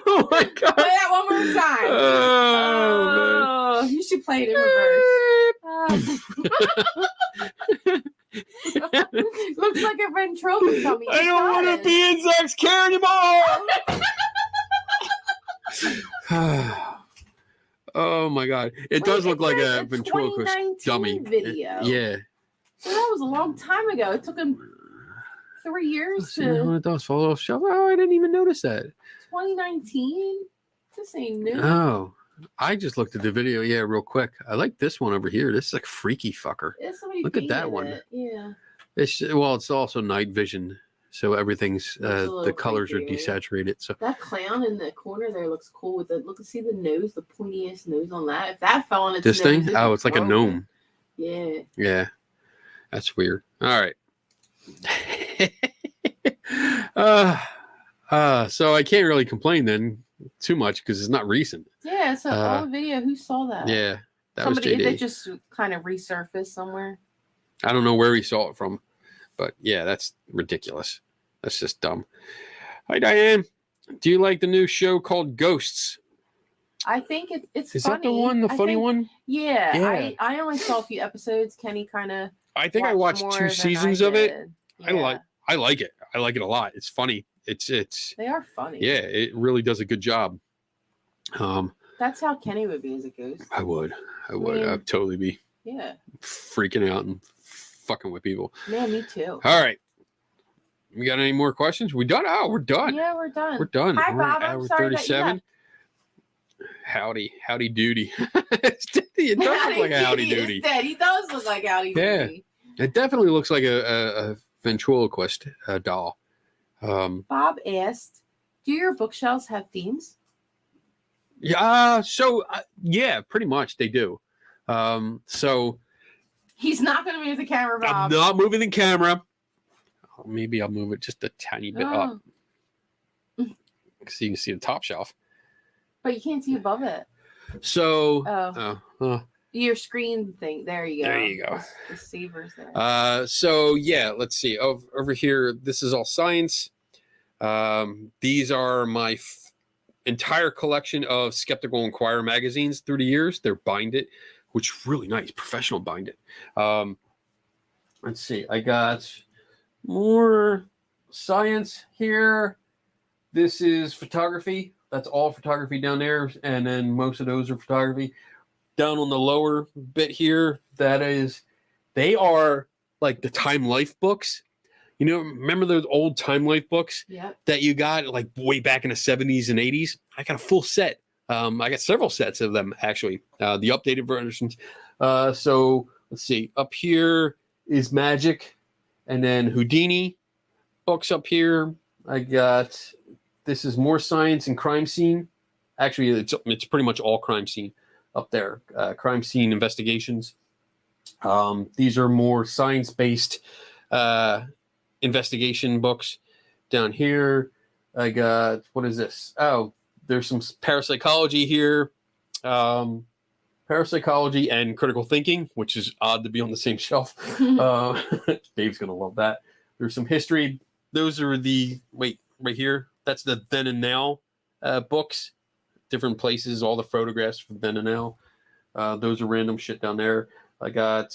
Oh my god. Play that one more time. Oh, You should play it in reverse. Looks like a ventriloquist dummy. I don't want to be in Zach's care anymore. Oh my god. It does look like a ventriloquist dummy. Video. Yeah. So that was a long time ago. It took him 3 years See how to it does fall off shelf. Oh, I didn't even notice that. 2019. This ain't new. Oh, I just looked at the video. Yeah, real quick. I like this one over here. This is like freaky fucker. Somebody Look at that painted one. it. Yeah. It's also night vision, so everything's Looks a little the colors are creepy. desaturated. So That clown in the corner there looks cool with the look. See the nose, the pointiest nose on that. If that fell on its this nose, thing, oh, it's like a gnome. Yeah. Yeah, that's weird. All right. So I can't really complain then too much because it's not recent. Yeah. So old video. Who saw that? Yeah, that Somebody was JD. that just kind of resurfaced somewhere. I don't know where he saw it from, but yeah, that's ridiculous. That's just dumb. Hi, Diane. Do you like the new show called Ghosts? I think it's Is funny. that the one, the I funny think- one? Yeah. Yeah. I only saw a few episodes. Kenny kind of. I think I watched 2 seasons of it. I like it. I like it a lot. It's funny. It's They are funny. yeah, it really does a good job. That's how Kenny would be as a ghost. I would. Man. I'd totally be Yeah. freaking out and fucking with people. Man, me too. All right. We got any more questions? We done? Oh, we're done. Yeah, we're done. We're done. Hi, We're at Bob. I'm hour sorry that you 37. Howdy doody. It does look like a howdy He is doody. dead. He does look like howdy Yeah. doody. It definitely looks like a ventriloquist doll. Bob asked, "Do your bookshelves have themes?" Yeah. Yeah, pretty much they do. So He's not going to move the camera, I'm Bob. not moving the camera. Oh, maybe I'll move it just a tiny bit up Oh, so you can see the top shelf. but you can't see above it. So, Oh, your screen thing. There you go. There you go. The savers there. so yeah, let's see. Over here, this is all science. These are my entire collection of Skeptical Inquirer magazines through the years. They're binded, which is really nice, professional binded. Let's see. I got more science here. This is photography. That's all photography down there, and then most of those are photography. Down on the lower bit here, they are like the Time Life books. You know, remember those old Time Life books Yep. that you got like way back in the 70s and 80s? I got a full set. I got several sets of them, actually, the updated versions. So let's see. Up here is Magic, and then Houdini books up here. I got, this is more science and crime scene. Actually, it's pretty much all crime scene up there. Crime scene investigations. These are more science-based investigation books. Down here, I got, what is this? Oh, there's some parapsychology here. Parapsychology and critical thinking, which is odd to be on the same shelf. Dave's going to love that. There's some history. Those are right here. That's the then and now books. Different places, all the photographs from then and now. Those are random shit down there. I got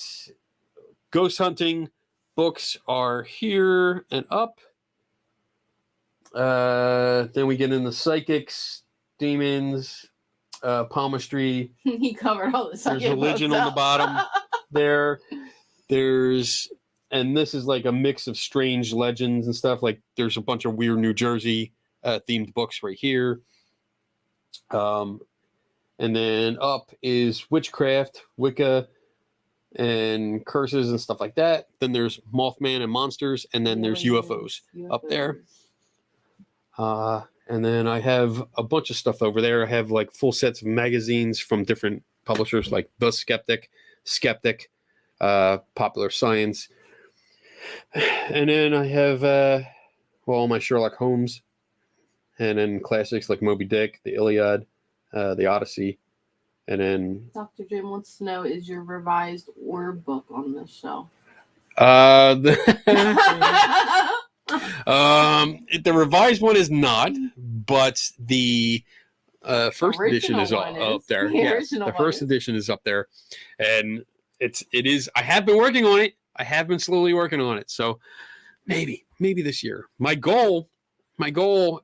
ghost hunting books are here and up. Then we get into psychics, demons, palmistry. He covered all the There's psychic religion books on the up. bottom there. And this is like a mix of strange legends and stuff. Like there's a bunch of weird New Jersey themed books right here. And then up is witchcraft, Wicca, and curses and stuff like that. Then there's Mothman and monsters, and then there's UFOs up there. And then I have a bunch of stuff over there. I have like full sets of magazines from different publishers like The Skeptic, Popular Science. And then I have all my Sherlock Holmes, and then classics like Moby Dick, the Iliad, the Odyssey, and then Dr. Jim wants to know, is your revised orb book on the shelf? The revised one is not, but the first edition is Original one up is. there. The Yes, original the one first is. edition is up there, and it is. I have been working on it. I have been slowly working on it. So maybe this year. My goal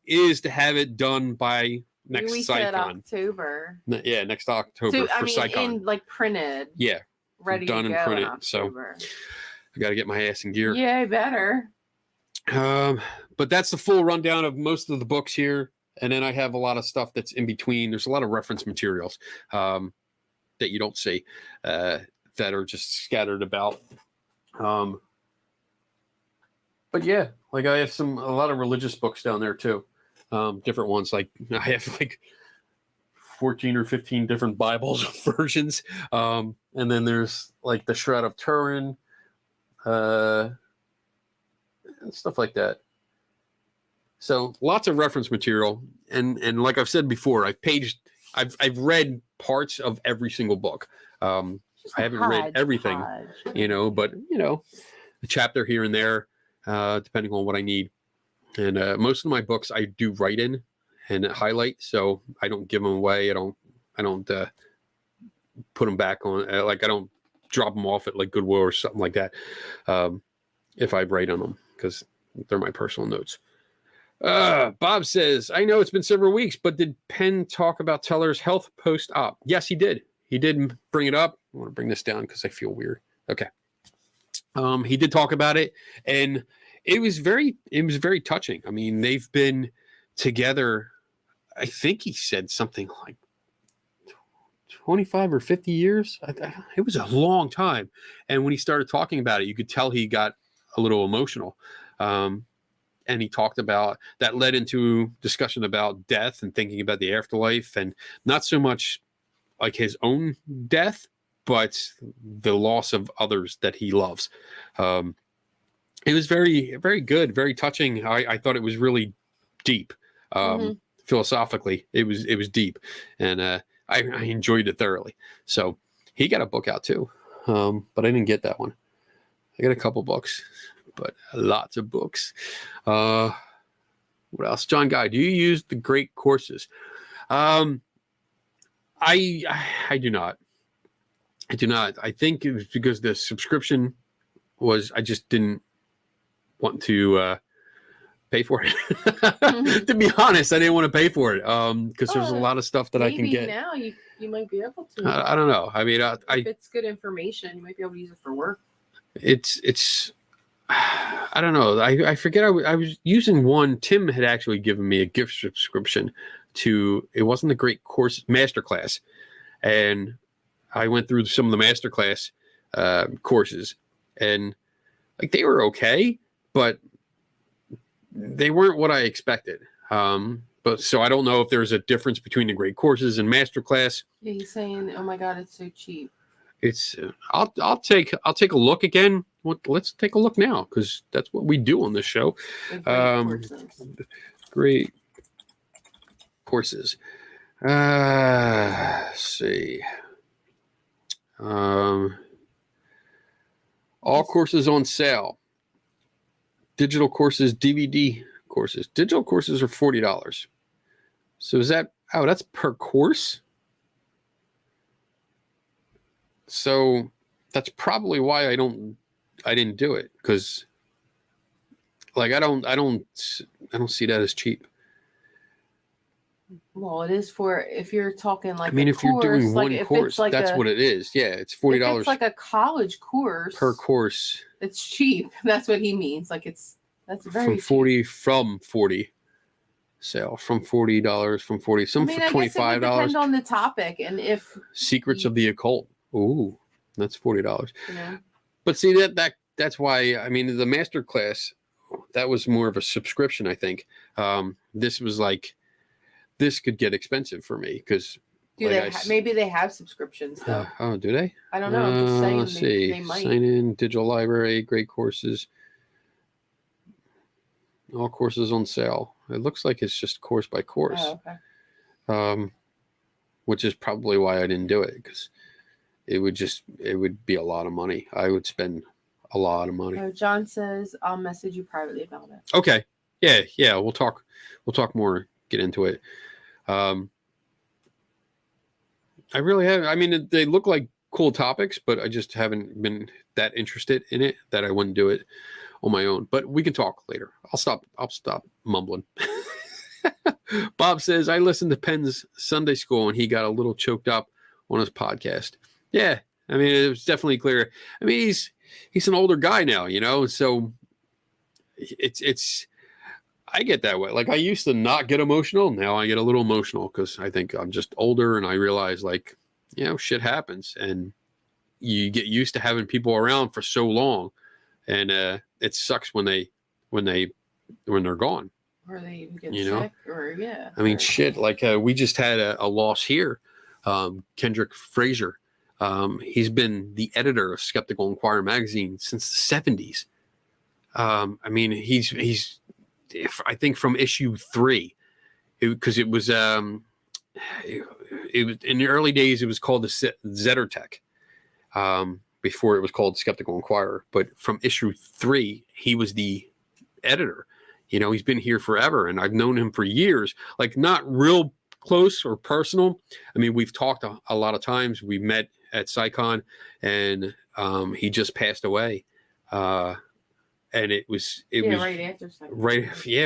is to have it done by next We said SciCon. October. Yeah, next October So, for I mean, SciCon. in like printed, Yeah, ready done to and go in printed, so- October. I got to get my ass in gear. Yeah, I better. But that's the full rundown of most of the books here. And then I have a lot of stuff that's in between. There's a lot of reference materials that you don't see that are just scattered about. But yeah, like I have a lot of religious books down there too. Different ones. Like I have like 14 or 15 different Bibles versions. And then there's like the Shroud of Turin, stuff like that. So lots of reference material, and like I've said before, I've read parts of every single book. I haven't read everything, but a chapter here and there, depending on what I need. And most of my books I do write in and highlight, so I don't give them away. I don't put them back on. Like I don't drop them off at like Goodwill or something like that. If I write on them, because they're my personal notes. Bob says, I know it's been several weeks, but did Penn talk about Teller's health post-op? Yes, he did. He did bring it up. I want to bring this down because I feel weird. Okay. He did talk about it, and it was very touching. I mean, they've been together. I think he said something like 25 or 50 years. It was a long time. And when he started talking about it, you could tell he got a little emotional. And he talked about that led into discussion about death and thinking about the afterlife, and not so much like his own death, but the loss of others that he loves. It was very, very good, very touching. I thought it was really deep. Philosophically, it was deep, and I enjoyed it thoroughly. So he got a book out too, but I didn't get that one. I got a couple books, but lots of books. What else? John Guy, do you use the great courses? I do not. I do not. I think it was because the subscription I just didn't want to pay for it. To be honest, I didn't want to pay for it because there's a lot of stuff that I can get. Now you might be able to. I don't know. I mean, if it's good information, you might be able to use it for work. It's I don't know. I forget. I was using one. Tim had actually given me a gift subscription to. It wasn't the Great Course Masterclass, and I went through some of the Masterclass courses, and like they were okay, but they weren't what I expected. But so I don't know if there's a difference between the Great Courses and Masterclass. Yeah, he's saying, "Oh my God, it's so cheap." It's I'll take a look again. Let's take a look now because that's what we do on this show. Great courses. Let's see. All courses on sale. Digital courses, DVD courses. Digital courses are $40. So is that? Oh, that's per course. So that's probably why I didn't do it, because like I don't see that as cheap. Well, it is for if you're talking like. I mean, if you're doing one course, like that's what it is. Yeah, it's $40. It's like a college course per course. It's cheap. That's what he means. Like that's very from 40 sale from $40 from 40 some for $25. Depend on the topic and if Secrets of the Occult. Ooh, that's $40. Yeah. But see that's why I mean the master class, that was more of a subscription, I think. This was like this could get expensive for me because maybe they have subscriptions though. Oh, do they? I don't know. I'm just saying let's see. They might. Sign in, digital library, great courses. All courses on sale. It looks like it's just course by course. Oh, okay. Which is probably why I didn't do it, because it would be a lot of money. I would spend a lot of money. Oh, John says I'll message you privately about it. Okay. Yeah. We'll talk more, get into it. I really have, I mean, they look like cool topics, but I just haven't been that interested in it that I wouldn't do it on my own, but we can talk later. I'll stop mumbling. Bob says, I listened to Penn's Sunday school and he got a little choked up on his podcast. Yeah. I mean, it was definitely clear. I mean, he's an older guy now, so it's, I get that way. Like I used to not get emotional. Now I get a little emotional because I think I'm just older and I realize like, shit happens and you get used to having people around for so long. And it sucks when they're gone. Or they even get sick or I mean, shit, like we just had a loss here. Kendrick Frazier. He's been the editor of Skeptical Inquirer magazine since the 70s. I mean, he's I think from issue 3, because it was in the early days, it was called the Zettertech, before it was called Skeptical Inquirer. But from issue 3, he was the editor. He's been here forever, and I've known him for years, like not real close or personal. I mean, we've talked a lot of times. We met at SciCon, and he just passed away. And it was right after SciCon.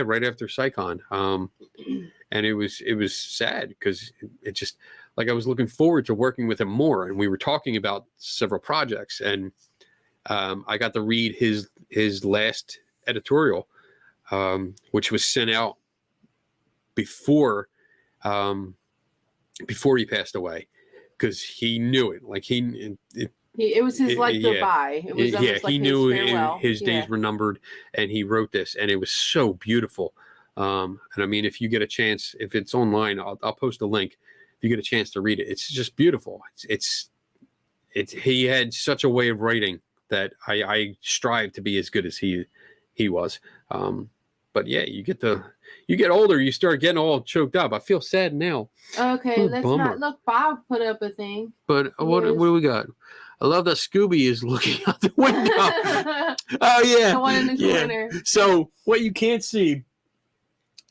Right after SciCon. And it was sad because it just, like, I was looking forward to working with him more, and we were talking about several projects, and I got to read his last editorial, which was sent out before he passed away, because he knew it. Like it was his goodbye. It was almost like he knew farewell. his days were numbered, and he wrote this, and it was so beautiful. And I mean, if you get a chance, if it's online, I'll post a link. If you get a chance to read it, it's just beautiful. It's he had such a way of writing that I strive to be as good as he was. But yeah, you get older, you start getting all choked up. I feel sad now. Okay, let's not look. Bob put up a thing. But what do we got? I love that Scooby is looking out the window. Oh yeah, the one in the corner. So what you can't see.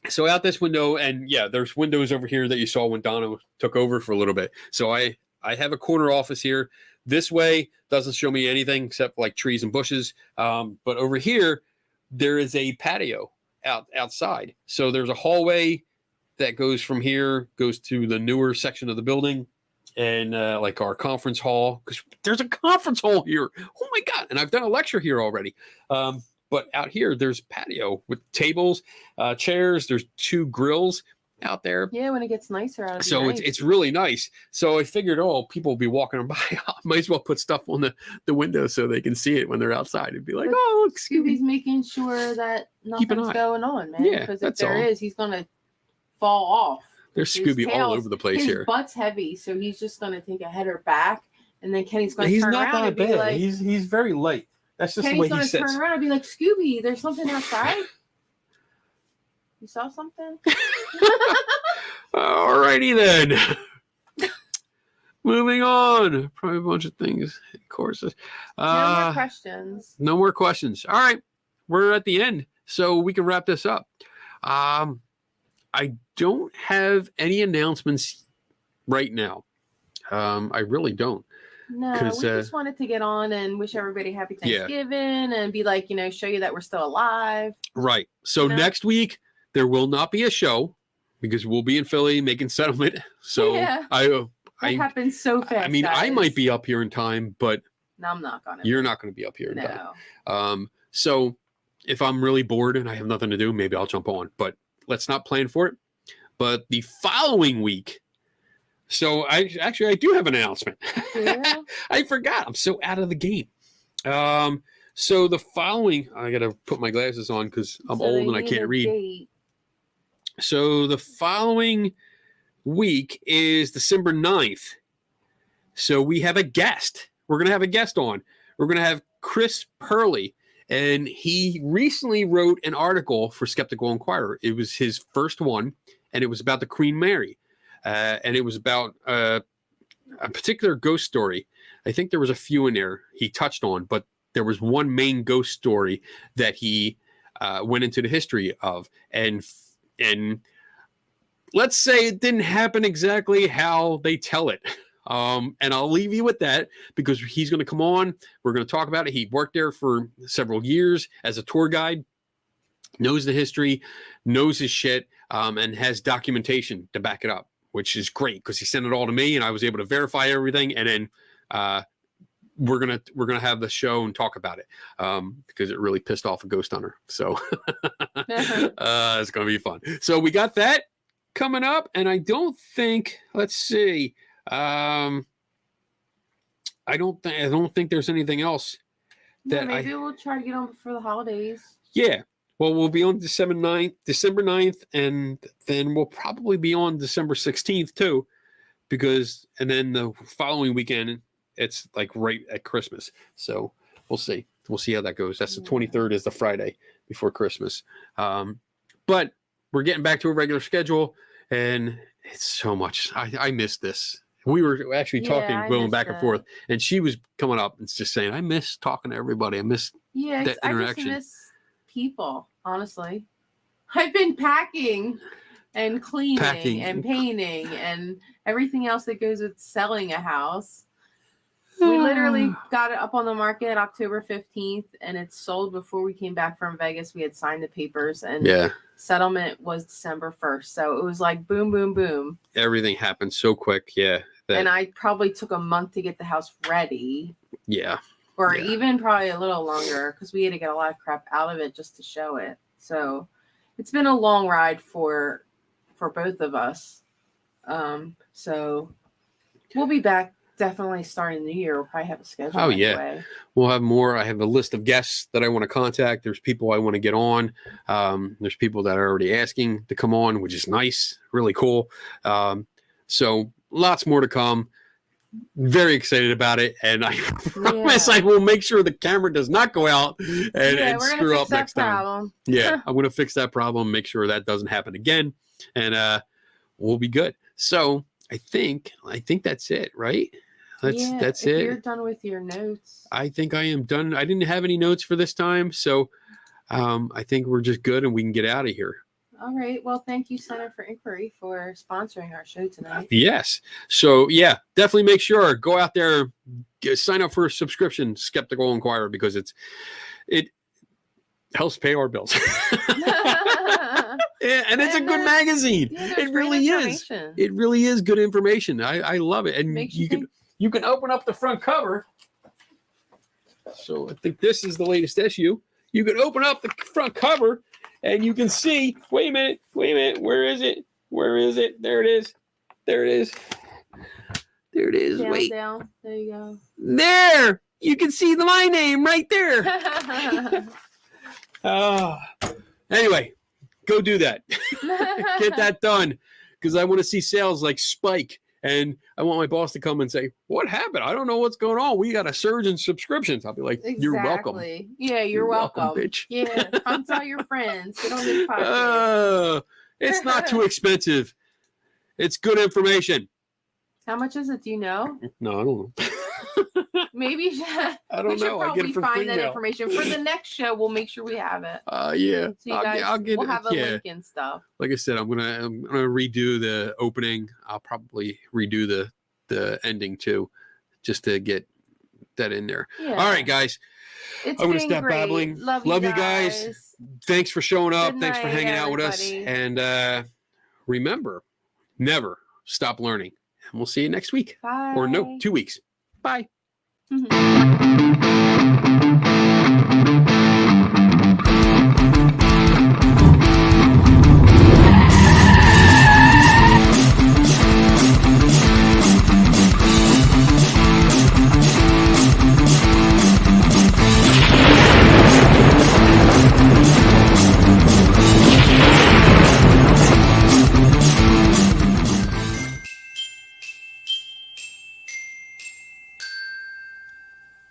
So out this window, and yeah, there's windows over here that you saw when Donna took over for a little bit. So I have a corner office here. This way doesn't show me anything except like trees and bushes. But over here, there is a patio outside. So there's a hallway that goes from here, goes to the newer section of the building, and like our conference hall, because there's a conference hall here. Oh my God. And I've done a lecture here already. But out here, there's patio with tables, chairs. There's 2 grills out there. Yeah, when it gets nicer out. So nice. it's really nice. So I figured, people will be walking by. I might as well put stuff on the window so they can see it when they're outside. It'd be like, but oh, look, Scooby's making sure that nothing's going on, man. Yeah, because if there is, he's gonna fall off. There's Scooby all over the place here. His butt's heavy, so he's just gonna take a header back, and then Kenny's gonna he's turn not around that and be bad. like, He's very light. That's just Kenny's the way he sits. turn around and be like, Scooby, there's something outside. You saw something? Alrighty then. Moving on. Probably a bunch of things, courses. No more questions. No more questions. All right. We're at the end, so we can wrap this up. I don't have any announcements right now. I really don't. No, we just wanted to get on and wish everybody happy Thanksgiving and be like, show you that we're still alive. Right. So next week, there will not be a show because we'll be in Philly making settlement. So that happens so fast. I mean, guys. I might be up here in time, but no, I'm not going to. You're not going to be up here in time. So if I'm really bored and I have nothing to do, maybe I'll jump on, but let's not plan for it. But the following week, so I do have an announcement. Yeah. I forgot. I'm so out of the game. So the following, I got to put my glasses on because I'm old and I can't read. Date. So the following week is December 9th. So we have a guest. We're going to have a guest on. We're going to have Chris Purley. And he recently wrote an article for Skeptical Inquirer. It was his first one, and it was about the Queen Mary. And it was about a particular ghost story. I think there was a few in there he touched on, but there was one main ghost story that he went into the history of, and let's say it didn't happen exactly how they tell it. And I'll leave you with that because he's going to come on. We're going to talk about it. He worked there for several years as a tour guide, knows the history, knows his shit, and has documentation to back it up, which is great because he sent it all to me and I was able to verify everything. And then we're gonna have the show and talk about it because it really pissed off a ghost hunter. So it's gonna be fun. So we got that coming up, and I don't think. Let's see. I don't think there's anything else that maybe we'll try to get on before the holidays. Yeah. Well, we'll be on December 9th, and then we'll probably be on December 16th too, and then the following weekend, it's like right at Christmas. So we'll see. We'll see how that goes. That's the 23rd is the Friday before Christmas. But we're getting back to a regular schedule, and it's so much. I miss this. We were actually talking, going back and forth, and she was coming up and just saying, I miss talking to everybody. I miss that interaction. I just miss people, honestly. I've been packing and cleaning and painting and everything else that goes with selling a house. We literally got it up on the market October 15th, and it's sold before we came back from Vegas. We had signed the papers, and settlement was December 1st. So it was like boom, boom, boom. Everything happened so quick. Yeah. And I probably took a month to get the house ready. Yeah. Or even probably a little longer because we had to get a lot of crap out of it just to show it. So it's been a long ride for both of us. So we'll be back definitely starting the new year. We'll probably have a schedule. Oh, yeah. We'll have more. I have a list of guests that I want to contact. There's people I want to get on. There's people that are already asking to come on, which is nice. Really cool. So lots more to come. Very excited about it, and I promise I will make sure the camera does not go out and screw up next time. Yeah, I'm going to fix that problem, make sure that doesn't happen again, and we'll be good. So I think that's it, right? That's it. You're done with your notes. I think I am done. I didn't have any notes for this time, so I think we're just good, and we can get out of here. All right. Well, thank you, Center for Inquiry, for sponsoring our show tonight. Yes. So, yeah, definitely make sure. Go out there, sign up for a subscription, Skeptical Inquirer, because it helps pay our bills. And it's a good magazine. It really is. It really is good information. I love it. And you can open up the front cover. So I think this is the latest issue. You can open up the front cover. And you can see, wait a minute, where is it? There it is. There it is. Wait. Down. There you go. There! You can see my name right there. Anyway, go do that. Get that done. Because I want to see sales like spike. And I want my boss to come and say, what happened? I don't know what's going on. We got a surge in subscriptions. I'll be like, You're welcome. Yeah, you're welcome. Bitch. Yeah, come tell your friends. Get on this podcast. It's not too expensive. It's good information. How much is it? Do you know? No, I don't know. Maybe I don't know. I get it from find that information for the next show. We'll make sure we have it. Yeah, so I'll get we'll have a link and stuff. Like I said, I'm gonna redo the opening. I'll probably redo the ending too, just to get that in there. Yeah. All right, guys. I'm gonna stop babbling. Love you guys. Thanks for showing up. Thanks for hanging out with us. And remember, never stop learning. And we'll see you next week. Bye. Or no, 2 weeks. Bye. Mm-hmm.